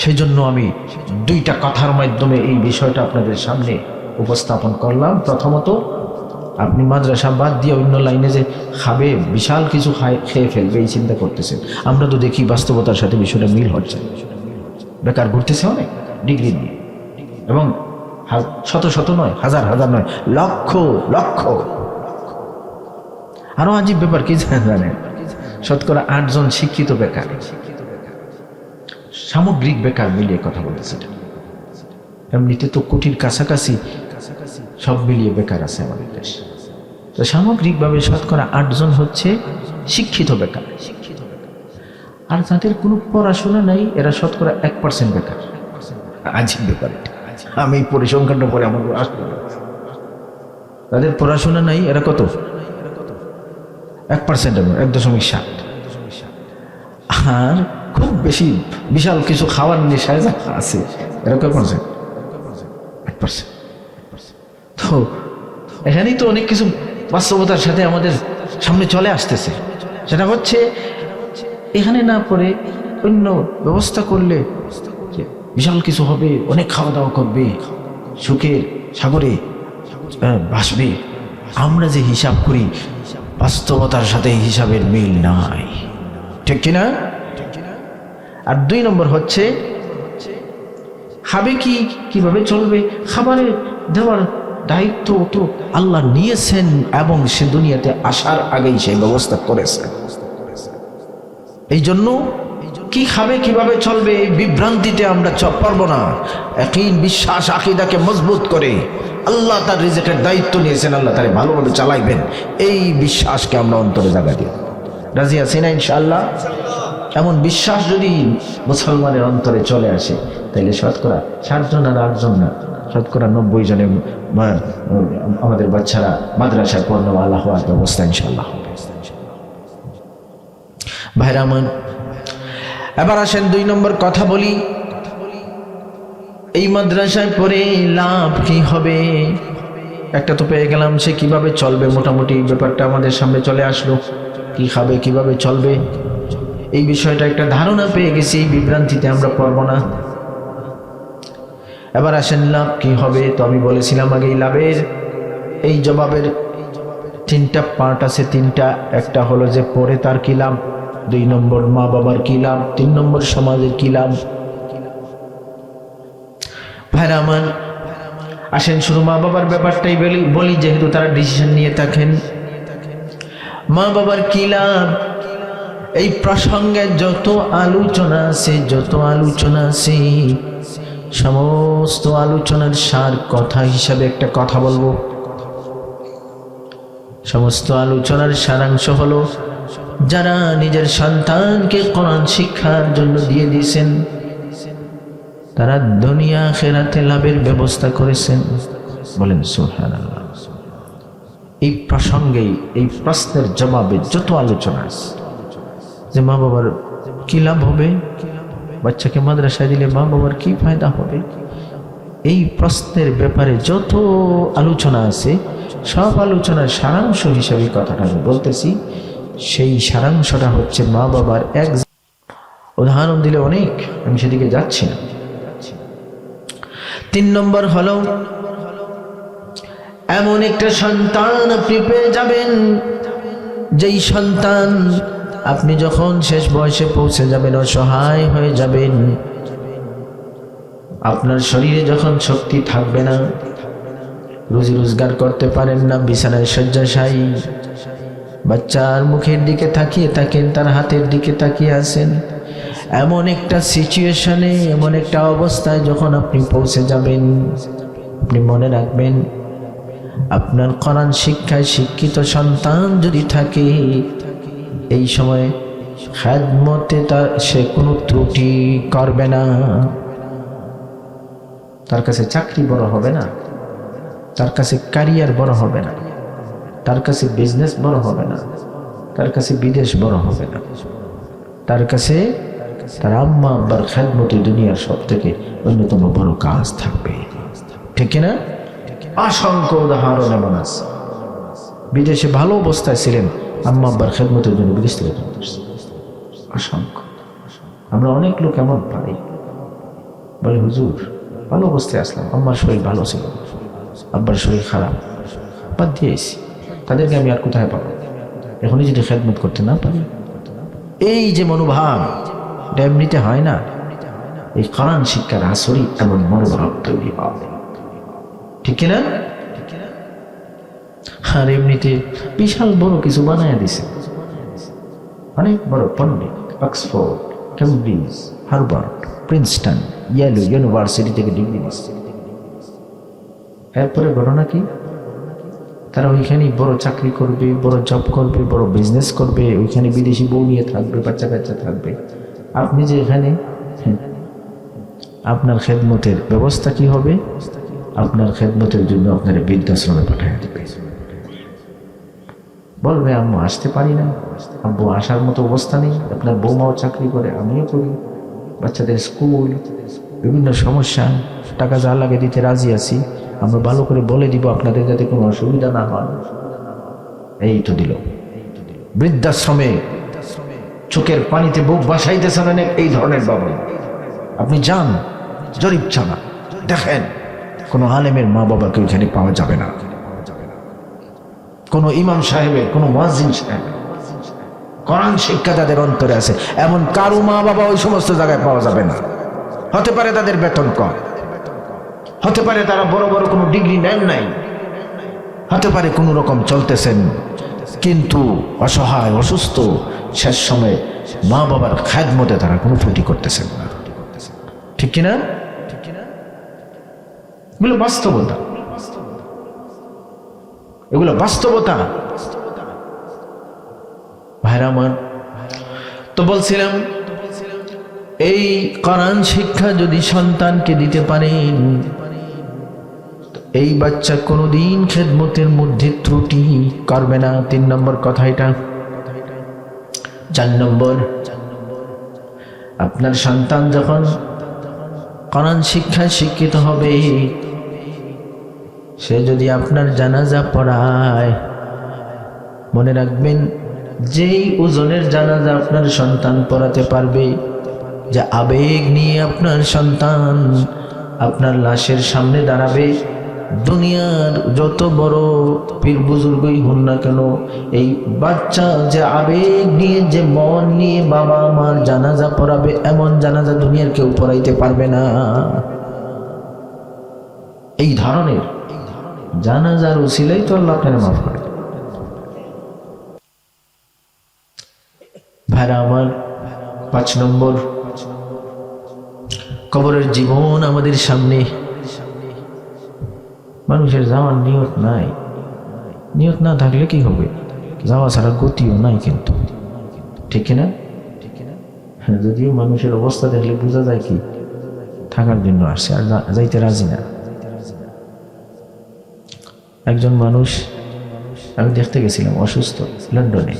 সেই জন্য আমি 2টা কথার মাধ্যমে এই বিষয়টা আপনাদের সামনে উপস্থাপন করলাম। প্রথমত, আপনি মাদ্রাসা বাদ দিয়ে অন্য লাইনে যে খাবে, বিশাল কিছু খেয়ে ফেলবে এই চিন্তা করতেছেন। আমরা তো দেখি বাস্তবতার সাথে বিষয়টা মিল হচ্ছে। বেকার ঘুরতেছে অনেক ডিগ্রি নিয়ে, এবং শত শত নয়, হাজার হাজার নয়, লক্ষ লক্ষ। আরো আজীব ব্যাপার কি জানেন? শতকরা 8 জন শিক্ষিত বেকার, সামগ্রিক বেকার মিলিয়ে কথা বলতেছে। এমনিতে তো কোটির কাছাকাছি সব মিলিয়ে বেকার আছে আমাদের দেশে। তো সামগ্রিকভাবে শতকরা 8 জন হচ্ছে শিক্ষিত বেকার। আর যাদের কোনো পড়াশোনা নাই এরা শতকরা 1% বেকার। আজীব ব্যাপার। আমি পরিসংখ্যানটা পরে আমার আসতে, তাদের পড়াশোনা নাই এরা কত? 1%, 1.7। আর খুব বেশি বিশাল কিছু খাওয়ার নেশায় আছে এরা কয় পারছেন? 1%। তো এখানেই তো অনেক কিছু বাস্তবতার সাথে আমাদের সামনে চলে আসতেছে। সেটা হচ্ছে এখানে না পড়ে অন্য ব্যবস্থা করলে বিশাল কিছু হবে, অনেক খাওয়া দাওয়া করবে, সুখের সাগরে ভাসবে। আমরা যে হিসাব করি বাস্তবতার সাথে হিসাবের মিল নাই, ঠিক কিনা? আর 2 নম্বর হচ্ছে খাবে কি, কিভাবে চলবে, খাবারের দেওয়ার দায়িত্ব তো আল্লাহ নিয়েছেন এবং সে দুনিয়াতে আসার আগেই সেই ব্যবস্থা করেছেন। এই জন্য কি খাবে, কিভাবে চলবে এই বিভ্রান্তিতে আমরা পারব না। ইয়াকিন, বিশ্বাস, আকীদাকে মজবুত করে আল্লাহ তার রিজিকের দায়িত্ব নিয়েছেন, আল্লাহ তারে ভালোভাবে চালাইবেন, এই বিশ্বাসকে আমরা অন্তরে জায়গা দিই। রাজি আছি না ইনশাআল্লাহ? এমন বিশ্বাস যদি মুসলমানের অন্তরে চলে আসে তাহলে শতকরা 7 জন আর 8 জন না, শতকরা 90 জনের আমাদের বাচ্চারা মাদ্রাসায় পড়নেওয়ালা হওয়ার ব্যবস্থা ইনশাআল্লাহ হবে। ভাইরা আমার, এবার আসেন 2 নম্বর কথা বলি। এই মাদ্রাসায় পড়ে লাভ কি হবে? একটা তো পেয়ে গেলাম, সে কিভাবে চলবে, মোটামুটি ব্যাপারটা আমাদের সামনে চলে আসলো। কি খাবে, কিভাবে চলবে, এই বিষয়টা একটা ধারণা পেয়ে গেছি। এই বিভ্রান্তিতে আমরা পড়ব না। এবার আসেন লাভ কি হবে। তো আমি বলেছিলাম আগে লাভের এই জবাবের 3টা পার্ট আছে, 3টা। একটা হলো যে পড়ে তার কি লাভ, 2 নম্বর মা বাবার কি লাভ, 3 নম্বর সমাজের কি লাভ। ভাইরা আমার, আসেন শুধু মা বাবার ব্যাপারটাই বলি, যেহেতু তারা ডিসিশন নিয়ে থাকেন। মা বাবার কি লাভ, এই প্রসঙ্গে যত আলোচনা আছে সমস্ত আলোচনার সার কথা হিসাবে একটা কথা বলবো। সমস্ত আলোচনার সারাংশ হলো, যারা নিজের সন্তানকে কোরআন শিক্ষার জন্য দিয়ে দিয়েছেন তারা দুনিয়া আখিরাতে লাভের ব্যবস্থা করেছেন। বলেন সুবহানাল্লাহ। এই প্রসঙ্গেই, এই প্রশ্নের জবাবে যত আলোচনা আছে যে মা বাবার কি লাভ হবে, বাচ্চাকে মাদ্রাসায় দিলে মা বাবার কি ফায়দা হবে, এই প্রশ্নের ব্যাপারে যত আলোচনা আছে সব আলোচনার সারাংশ হিসেবে কথাটা আমি বলতেছি। সেই সারাংশটা হচ্ছে মা বাবার এক উদাহরণ দিলে অনেক, আমি সেদিকে যাচ্ছি না। 3 নম্বর হলো, এমন একটা সন্তান আপনি পেয়ে যাবেন যেই সন্তান আপনি যখন শেষ বয়সে পৌঁছে যাবেন অসহায় হয়ে যাবেন, আপনার শরীরে যখন শক্তি থাকবে না, রুজি রোজগার করতে পারেন না, বিছানায় শয্যাশায়ী, বাচ্চার মুখের দিকে তাকিয়ে থাকেন, তার হাতের দিকে তাকিয়ে আছেন, এমন একটা সিচুয়েশনে, এমন একটা অবস্থায় যখন আপনি পৌঁছে যাবেন, আপনি মনে রাখবেন আপনার কোরআন শিক্ষায় শিক্ষিত সন্তান যদি থাকে, এই সময় খেদমতে তার সে কোনো ত্রুটি করবে না। তার কাছে চাকরি বড় হবে না, তার কাছে ক্যারিয়ার বড় হবে না, তার কাছে বিজনেস বড় হবে না, তার কাছে বিদেশ বড় হবে না, তার কাছে তার আম্মা আব্বার খেদমতে দুনিয়ার সব থেকে অন্যতম বড় কাজ থাকবে। ঠিক না? অসংখ্য উদাহরণ এমন আছে, বিদেশে ভালো অবস্থায় ছিলেন, আম্মা আব্বার খেদমতের জন্য বিদেশ থেকে অসংখ্য। আমরা অনেক লোক এমন পাই, বলে হুজুর ভালো অবস্থায় আসলাম, আম্মার শরীর ভালো ছিল, আব্বার শরীর খারাপ, বাদ দিয়েছি, তাদেরকে আমি আর কোথায় পাবো, এখনই যদি খেদমত করতে না পারি। এই যে মনোভাব, এটা এমনিতে হয় না, এই কোরআন শিক্ষার আসরই এমন মনোভাব তৈরি হবে। ঠিক না? আর এমনিতে বিশাল বড় কিছু বানায় দিছে, অনেক বড় পণ্ডিত, Oxford, Cambridge, Harvard, Princeton, Yale university থেকে ডিগ্রি দিচ্ছে। এরপরে ঘটনা কি? তারা ওইখানে বড় চাকরি করবে, বড় জব করবে, বড় বিজনেস করবে, ওইখানে বিদেশি বউ নিয়ে থাকবে, বাচ্চা কাচ্চা থাকবে। আপনি যে এখানে, আপনার খেদমতের ব্যবস্থা কি হবে? আপনার খেদমতের জন্য আপনার বৃদ্ধাশ্রমে পাঠিয়ে দেবে, বলবে আম্মু আসতে পারি না, আব্বু আসার মতো অবস্থা নেই, আপনার বৌমাও চাকরি করে, আমিও করি, বাচ্চাদের স্কুল, বিভিন্ন সমস্যা, টাকা যা লাগে দিতে রাজি আছি, আমরা ভালো করে বলে দিব আপনাদের যাতে কোনো অসুবিধা না হয়। এই তো দিল বৃদ্ধাশ্রমে, চোখের পানিতে বুক বাসাইতেছেন অনেক এই ধরনের বাবা। আপনি যান, জরিপ চালা, দেখেন কোনো আলেমের মা বাবাকে ওইখানে পাওয়া যাবে না, কোনো ইমাম সাহেবের, কোনো মুয়াজ্জিন সাহেবের কোরআন শিক্ষা যাদের অন্তরে আছে এমন কারো মা বাবা ওই সমস্ত জায়গায় পাওয়া যাবে না। হতে পারে তাদের বেতন কম, হতে পারে তারা বড় বড় কোনো ডিগ্রি নেন নাই, হতে পারে কোনো রকম চলতেছেন, কিন্তু অসহায়, অসুস্থ, শেষ সময়ে মা বাবার খেদমতে তারা কোনো ত্রুটি করতেছেন না। ঠিক কিনা? এগুলো বাস্তবতা, এগুলো বাস্তবতা। ভাইরা আমার, তো বলছিলাম এই কোরআন শিক্ষা যদি সন্তানকে দিতে পারেন, এই বাচ্চা কোনোদিন খেদমতের মধ্যে ত্রুটি করবে না। 3 নম্বর কথা এটা। 4 নম্বর, আপনার সন্তান যখন কোরআন শিক্ষায় শিক্ষিত হবে, সে যদি আপনার জানাজা পড়ায়, মনে রাখবেন যেই ওজনের জানাজা আপনার সন্তান পড়াতে পারবে, যে আবেগ নিয়ে আপনার সন্তান আপনার লাশের সামনে দাঁড়াবে, দুনিয়ার যত বড় পীর বুজুর্গই হন না কেন, এই বাচ্চা যে আবেগ নিয়ে, যে মন নিয়ে বাবা মার জানাজা পড়াবে, এমন জানাজা দুনিয়ার কেউ পড়াইতে পারবে না। এই ধরনের জানাজার উসিলাই তো আল্লাহ আপনার মাফ করে। ভাইরা আমার, 5 নম্বর, কবরের জীবন আমাদের সামনে। মানুষের যাওয়ার নিয়ত নাই, নিয়ত না থাকলে কি হবে? যাওয়া ছাড়া গতিও নাই কিন্তু, ঠিক না? যদিও মানুষের অবস্থা দেখলে বোঝা যায় কি থাকার জন্য আসছে, আর যাইতে রাজি না। একজন মানুষ আমি দেখতে গেছিলাম অসুস্থ লন্ডনে,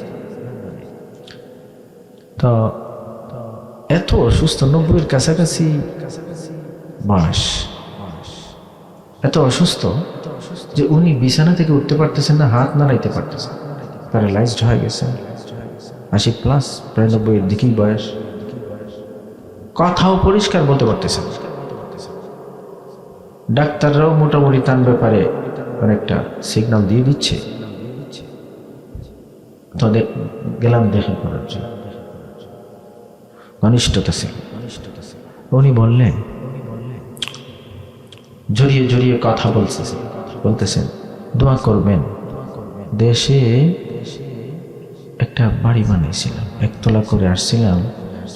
তো এত অসুস্থ, 90-এর কাছাকাছি বয়স, এত অসুস্থ যে উনি বিছানা থেকে উঠতে পারতেছেন না, হাত নাড়াইতে পারতেছেন, প্যারালাইজড হয়ে গেছেন, 80+, প্রায় 90-এর দিকেই বয়স। কথাও পরিষ্কার বলতে পারতেছেন। ডাক্তাররাও মোটামুটি তার ব্যাপারে অনেকটা সিগন্যাল দিয়ে দিচ্ছে। তো গেলাম দেখা করার জন্য, ঘনিষ্ঠতা ছিল। উনি বললেন, জড়িয়ে জড়িয়ে কথা বলতেছেন, দোয়া করবেন। দেশে একটা বাড়ি বানিয়েছিলাম, 1 তলা করে আসছিলাম,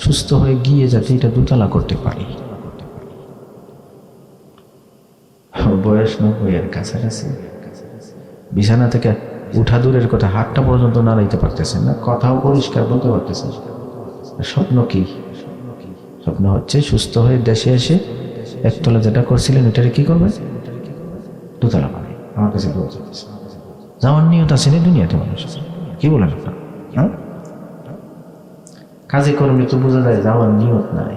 সুস্থ হয়ে গিয়ে যাতে এটা 2 তলা করতে পারি। বয়স 90-এর কাছাকাছি, বিছানা থেকে উঠা দূরের কথা, হাতটা পর্যন্ত নাড়াইতে পারতেছেন না, কথাও পরিষ্কার বলতে পারতেছেন। স্বপ্ন কি? স্বপ্ন হচ্ছে সুস্থ হয়ে দেশে এসে 1 তলা যেটা করছিলেন ওইটারে কি করবেন, 2 তলা পাবে। আমার কাছে যাওয়ার নিয়ত আছে না দুনিয়াতে মানুষ, কি বলেন আপনার? হ্যাঁ, কাজে কর্মে তো বোঝা যায় যাওয়ার নিয়ত নাই।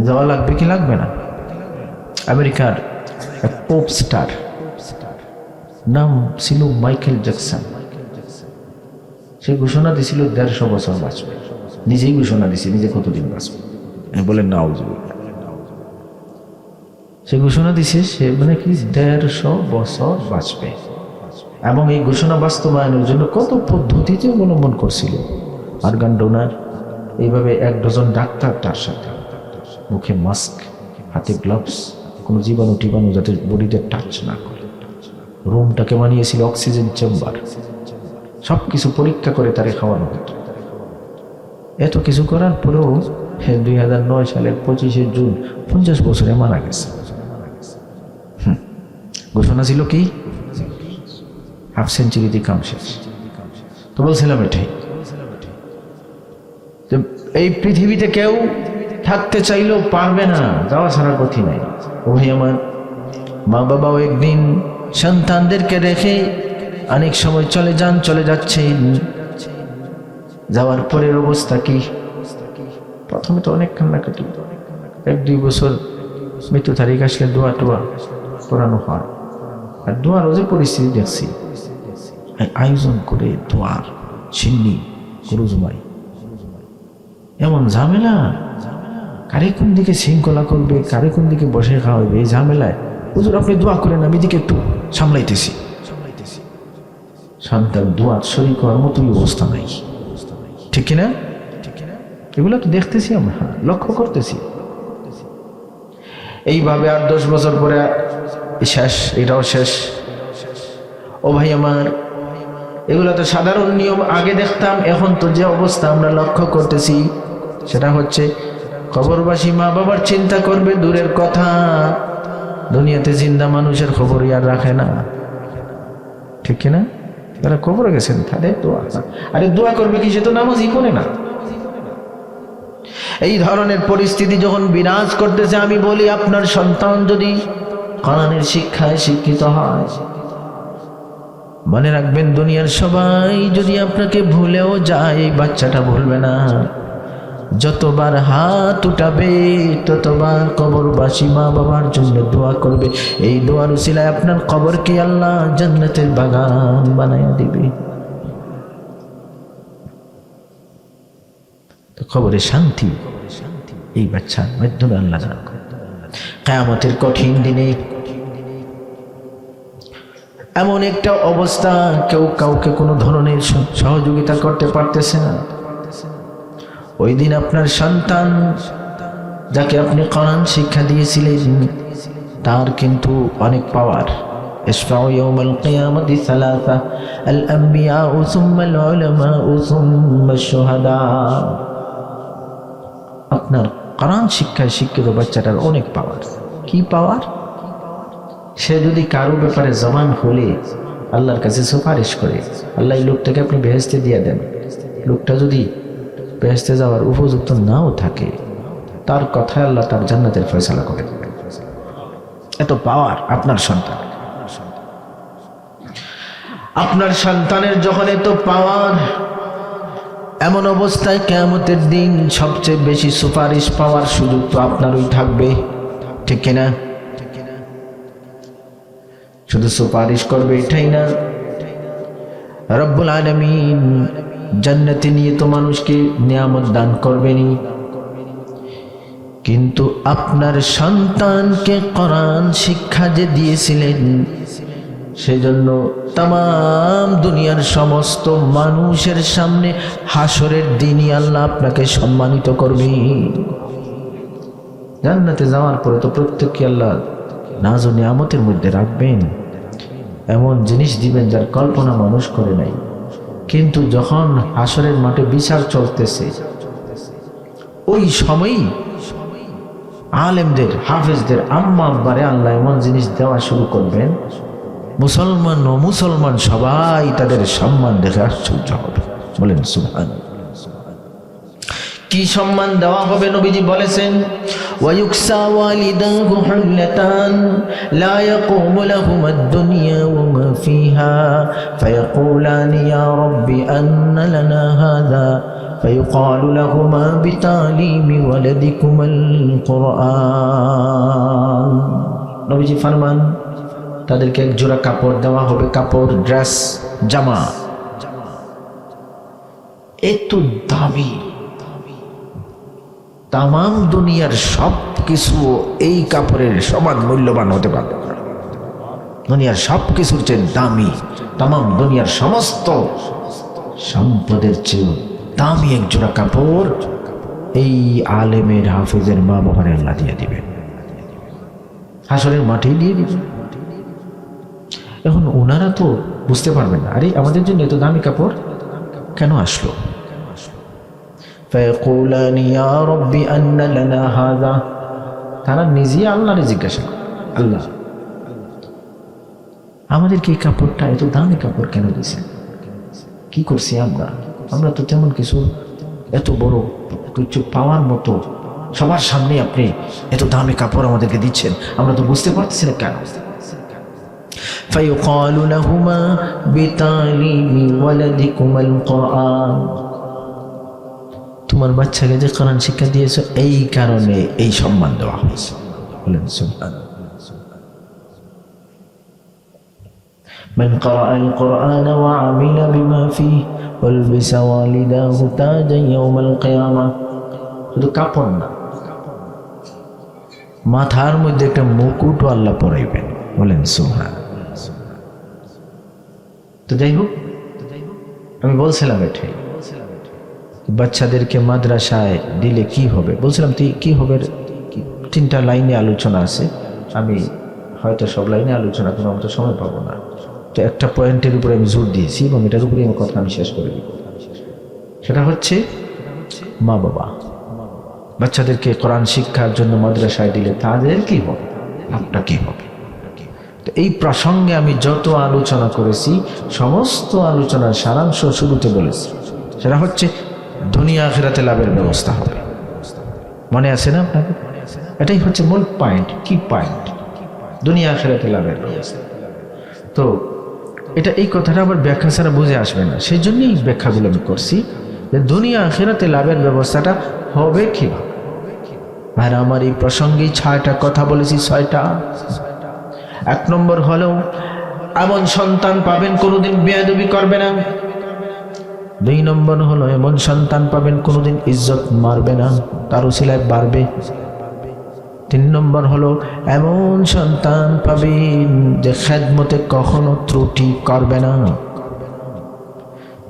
যাওয়া লাগবে কি লাগবে না? আমেরিকার এক পপ স্টার, নাম ছিল মাইকেল জ্যাকসন, সে ঘোষণা দিছিল 150 বছর বাঁচবে। নিজেই ঘোষণা দিছে, নিজে কতদিন বাঁচবে বলেন না। সে ঘোষণা দিছে সে মানে কি 150 বছর বাঁচবে, এবং এই ঘোষণা বাস্তবায়নের জন্য কত পদ্ধতিতে অবলম্বন করছিল। অর্গান ডোনার, এইভাবে 1 ডজন ডাক্তার তার সাথে, মুখে মাস্ক, হাতে গ্লাভস, কোনো জীবাণু টিবাণু যাতে বডিতে টাচ না করে। রুমটাকে বানিয়েছিল অক্সিজেন চেম্বার, সব কিছু পরীক্ষা করে তারে খাওয়ানো হতো। এত কিছু করার পরেও 2009 সালের 25শে জুন 50 বছরে মারা গেছে। ঘোষণা ছিল কি, হাফ সেঞ্চুরিতে কাম শেষ। তো বলছিলাম এটাই, এই পৃথিবীতে কেউ থাকতে চাইলেও পারবে না, যাওয়া ছাড়া গতি নাই। ওই আমার মা বাবাও একদিন সন্তানদেরকে রেখে অনেক সময় চলে যাচ্ছেন। যাওয়ার পরের অবস্থা কি? প্রথমে তো অনেক কান্নাকাটি, 1-2 বছর মৃত্যু তারিখ আসলে দোয়া টোয়া করানো হয়। আর দোয়ারও যে পরিস্থিতি দেখছি, আয়োজন করে দোয়ার সিন্নি গরু জমাই, এমন ঝামেলা, কারে কোন দিকে শৃঙ্খলা করবে, কারে কোন দিকে বসে খাওয়াবে, এই ঝামেলায় হুজুর আপনি দোয়া করেন, আমি দিকে একটু সামলাইতেছি। সন্তান দোয়ার শরীক হওয়ার মতোই অবস্থা নাই, ঠিক কিনা? এগুলো তো দেখতেছি আমরা, লক্ষ্য করতেছি। এইভাবে 8-10 বছর পরে শেষ, এটাও শেষ। ও ভাই আমার, এগুলো তো সাধারণ নিয়ম, আগে দেখতাম। এখন তো যে অবস্থা আমরা লক্ষ্য করতেছি সেটা হচ্ছে কবরবাসী মা বাবার চিন্তা করবে দূরের কথা, দুনিয়াতে জিন্দা মানুষের খবরই আর রাখে না, ঠিক কিনা? যারা কবরে গেছেন তাদের দোয়া, আরে দোয়া করবে কি, সে তো নামাজই করে না। এই ধরনের পরিস্থিতি যখন বিরাজ করতেছে, আমি বলি আপনার সন্তান যদি কোরআনের শিক্ষায় শিক্ষিত হয়, মনে রাখবেন দুনিয়ার সবাই যদি আপনাকে ভুলেও যায়, এই বাচ্চাটা ভুলবে না। যতবার হাত উঠাবে ততবার কবরবাসী মা বাবার জন্য দোয়া করবে। এই দোয়ার উসিলায় আপনার কবরকে আল্লাহ জান্নাতের বাগান বানায়া দিবে। তো কবরে শান্তি এই বাচ্চার মাধ্যমে আল্লাহ দান করে। কিয়ামতের কঠিন দিনে এমন একটা অবস্থা, কেউ কাউকে কোনো ধরনের সহযোগিতা করতে পারতেছে না। ওই দিন আপনার সন্তান যাকে আপনি কোরআন শিক্ষা দিয়েছিলেন তার কিন্তু অনেক পাওয়ার। ইশফাউ ইয়াউমাল কিয়ামাতি সালাসা, আল আম্বিয়াউ সুম্মা আল উলামাউ সুম্মা আশ-শুহাদা। আপনার কোরআন শিক্ষায় শিক্ষিত বাচ্চাটার অনেক পাওয়ার। কি পাওয়ার? সে যদি কারো ব্যাপারে জবান খুলে আল্লাহর কাছে সুপারিশ করে, আল্লাহ এই লোকটাকে আপনি বেহেশতে দিয়ে দেন, লোকটা যদি বেহেশতে যাওয়ার উপযুক্ত নাও থাকে, তার কথায় আল্লাহ তার জান্নাতের ফয়সালা করে দেবেন। এত পাওয়ার আপনার সন্তান। আপনার সন্তানের যখন এত পাওয়ার, এমন অবস্থায় কিয়ামতের দিন সবচেয়ে বেশি সুপারিশ পাওয়ার সুযোগ তো আপনারই থাকবে, ঠিক কিনা? শুধু সুপারিশ করবে এটাই না, রব্বুল আলামিন জান্নাতে নিয়ে তো মানুষকে নিয়ামত দান করবেনই, কিন্তু আপনার সন্তানকে কোরআন শিক্ষা যে দিয়েছিলেন, সেজন্য তাম দুনিয়ার সমস্ত মানুষের সামনে হাসরের দিনই আল্লাহ আপনাকে সম্মানিত করবে। জান্নাতে যাওয়ার পরে তো প্রত্যেককে আল্লাহ নাজ ও নিয়ামতের মধ্যে রাখবেন, এমন জিনিস দিবেন যার কল্পনা মানুষ করে নাই। কিন্তু যখন হাসরের মাঠে বিচার চলতেছে, ওই সময়ই আলেমদের, হাফেজদের আম্মা আব্বারে আল্লাহ এমন জিনিস দেওয়া শুরু করবেন, মুসলমান ও মুসলমান সবাই তাদের সম্মান দেখে আশ্চর্য হবে। বলেন সুবহানাল্লাহ। কি সম্মান দেওয়া হবে? নবীজি বলেছেন, ওয়ায়ুকসা ওয়ালিদাহু হুল্লাতান লা ইয়াকুমু লাহুমা আদ-দুনিয়া ওয়া মা ফিহা ফায়াকুলানি ইয়া রাব্বি আন্না লানা হাযা ফায়ুকালু লাহুমা বিতালিমি ওয়ালাদিকুমাল কুরআন। নবীজি ফরমান, তাদেরকে এক জোড়া কাপড় দেওয়া হবে, কাপড়, ড্রেস, জামা, এত দামি, তামাম দুনিয়ার সব কিছু এই কাপড়ের সমান মূল্যবান হতে পারবে না। দুনিয়ার সব কিছুর চেয়ে দামি, তামাম দুনিয়ার সমস্ত সম্পদের চেয়ে দামি এক জোড়া কাপড় এই আলেমের, হাফেজের মা বাবার আল্লাহ দিয়ে দিবেন, হাসরের মাঠেই দিয়ে দিবেন। এখন ওনারা তো বুঝতে পারবেন না, আরে আমাদের জন্য এত দামি কাপড় কেন আসলো? তারা নিজে আল্লাহরে জিজ্ঞাসা করে, আল্লাহ আমাদেরকে এই কাপড়টা, এত দামি কাপড় কেন দিয়েছেন? কি করছি আমরা? আমরা তো তেমন কিছু, এত বড় কিছু পাওয়ার মতো সবার সামনে আপনি এত দামি কাপড় আমাদেরকে দিচ্ছেন, আমরা তো বুঝতে পারতেছি না কেন? فيقال لهما بتعليم ولدكما القرآن, তোমার বাচ্চাকে যে কোরআন শিক্ষা দিয়েছো এই কারণে এই সম্মান দেওয়া হয়েছে। বলেন সুবহানাল্লাহ। من قرأ القرآن وعمل بما فيه ولبس والداه تاجا يوم القيامة। শুধু কাপড় না, মাথার মধ্যে একটা মুকুটও আল্লাহ পরাইবেন। বলেন সুবহানাল্লাহ। তো যাই হোক, আমি বলছিলাম এটাই, বাচ্চাদেরকে মাদ্রাসায় দিলে কি হবে? বলছিলাম কি হবে, 3টা লাইনে আলোচনা আছে, আমি হয়তো সব লাইনে আলোচনা কোনো মতো সময় পাবো না, তো একটা পয়েন্টের উপরে আমি জোর দিয়েছি এবং এটার উপরে আমার কথা আমি শেষ করে দিব। সেটা হচ্ছে মা বাবা বাচ্চাদেরকে কোরআন শিক্ষার জন্য মাদ্রাসায় দিলে তাদের কি হবে, আপনার কি হবে? তো এই প্রসঙ্গে আমি যত আলোচনা করেছি, সমস্ত আলোচনার সারাংশ শুরুতে বলেছি, সেটা হচ্ছে দুনিয়া আখিরাতে লাভের ব্যবস্থা হবে। মনে আছে না আপনাকে? এটাই হচ্ছে মূল পয়েন্ট, কি পয়েন্ট, দুনিয়া আখিরাতে লাভের ব্যবস্থা। তো এটা, এই কথাটা আবার ব্যাখ্যা ছাড়া বুঝে আসবে না, সেই জন্যই ব্যাখ্যাগুলো আমি করছি যে দুনিয়া আখিরাতে লাভের ব্যবস্থাটা হবে কিভাবে। আর আমার এই প্রসঙ্গে 6টা কথা বলেছি, 6টা। 1 নম্বর হলো, এমন সন্তান পাবেন কোনোদিন বেয়াদবি করবে না। 2 নম্বর হলো, এমন সন্তান পাবেন কোনোদিন ইজ্জত মারবে না, তার উসিলায় বাড়বে। 3 নম্বর হলো, এমন সন্তান পাবেন যে খেদমতে কখনো ত্রুটি করবে না।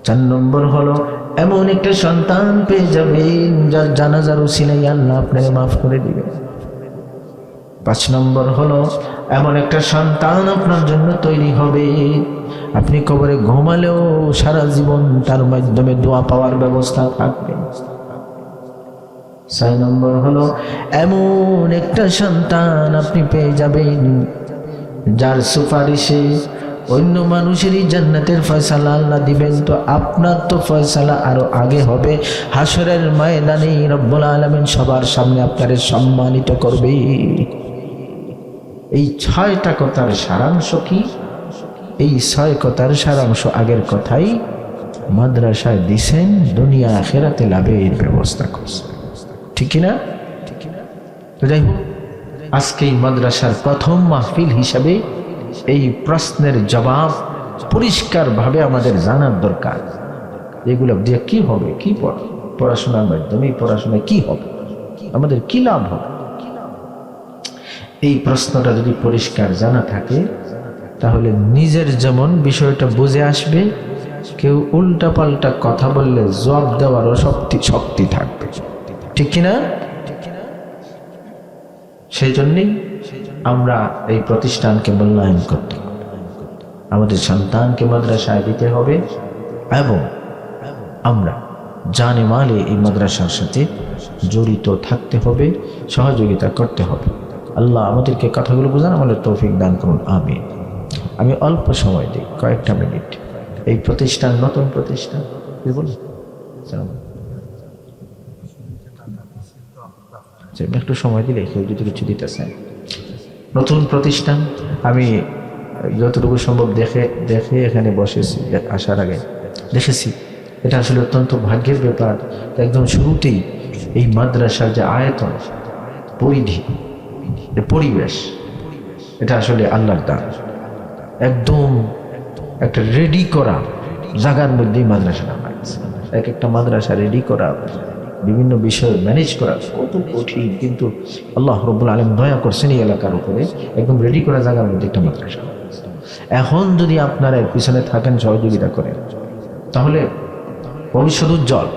4 নম্বর হলো, এমন একটা সন্তান পেয়ে যাবেন যার জানাজার উসিলায় আল্লাহ আপনাকে মাফ করে দিবেন। 5 নম্বর হলো, এমন একটা সন্তান আপনার জন্য তৈরি হবে, আপনি কবরে ঘুমালেও সারা জীবন তার মাধ্যমে দোয়া পাওয়ার ব্যবস্থা থাকবে। 6 নম্বর হলো এমন একটা সন্তান আপনি পেয়ে যাবেন যার সুপারিশে অন্য মানুষেরই জান্নাতের ফয়সালা আল্লাহ দিবেন, তো আপনার তো ফয়সালা আরো আগে হবে। হাসরের ময়দানে রব্বুল আলামিন সবার সামনে আপনারে সম্মানিত করবে। এই 6টা কথার সারাংশ কি? এই 6 কথার সারাংশ আগের কথাই মাদ্রাসায় দিছেন, দুনিয়া আখিরাতে লাভের ব্যবস্থা করছে, ঠিক না? তো যাই হোক, আজকে এই মাদ্রাসার প্রথম মাহফিল হিসাবে এই প্রশ্নের জবাব পরিষ্কারভাবে আমাদের জানার দরকার। এগুলো দিয়ে কি হবে, কি পড়াশোনার মাধ্যমে পড়াশোনায় কি হবে, আমাদের কি লাভ হবে, এই প্রশ্নটা যদি পরিষ্কার জানা থাকে তাহলে নিজের যেমন বিষয়টা বুঝে আসবে, কেউ উল্টা পাল্টা কথা বললে জবাব দেওয়ারও শক্তি থাকবে, ঠিক কিনা? সেই জন্যই আমরা এই প্রতিষ্ঠানকে মূল্যায়ন করতে হবে, আমাদের সন্তানকে মাদ্রাসায় দিতে হবে এবং আমরা জানে মালে এই মাদ্রাসার সাথে জড়িত থাকতে হবে, সহযোগিতা করতে হবে। আল্লাহ আমাদেরকে কথাগুলো বোঝান, আমাদের তৌফিক দান করুন, আমিন। আমি অল্প সময় দিই, কয়েকটা মিনিট। এই প্রতিষ্ঠান নতুন প্রতিষ্ঠান, কি বলুন, একটু সময় দিলে কেউ যদি কিছু দিতেছেন। নতুন প্রতিষ্ঠান, আমি যতটুকু সম্ভব দেখে এখানে বসেছি, আসার আগে দেখেছি। এটা আসলে অত্যন্ত ভাগ্যের ব্যাপার। একদম শুরুতেই এই মাদ্রাসার যে আয়তন, পরিধি, পরিবেশ, এটা আসলে আল্লাহর দান। একদম একটা রেডি করা জায়গার মধ্যেই মাদ্রাসা নামা আছে। এক একটা মাদ্রাসা রেডি করা, বিভিন্ন বিষয় ম্যানেজ করা কত কঠিন, কিন্তু আল্লাহ রাব্বুল আলামিন দয়া করছেন এই এলাকার উপরে, একদম রেডি করা জায়গার মধ্যে একটা মাদ্রাসা। এখন যদি আপনারা এর পিছনে থাকেন, সহযোগিতা করেন, তাহলে ভবিষ্যৎ উজ্জ্বল।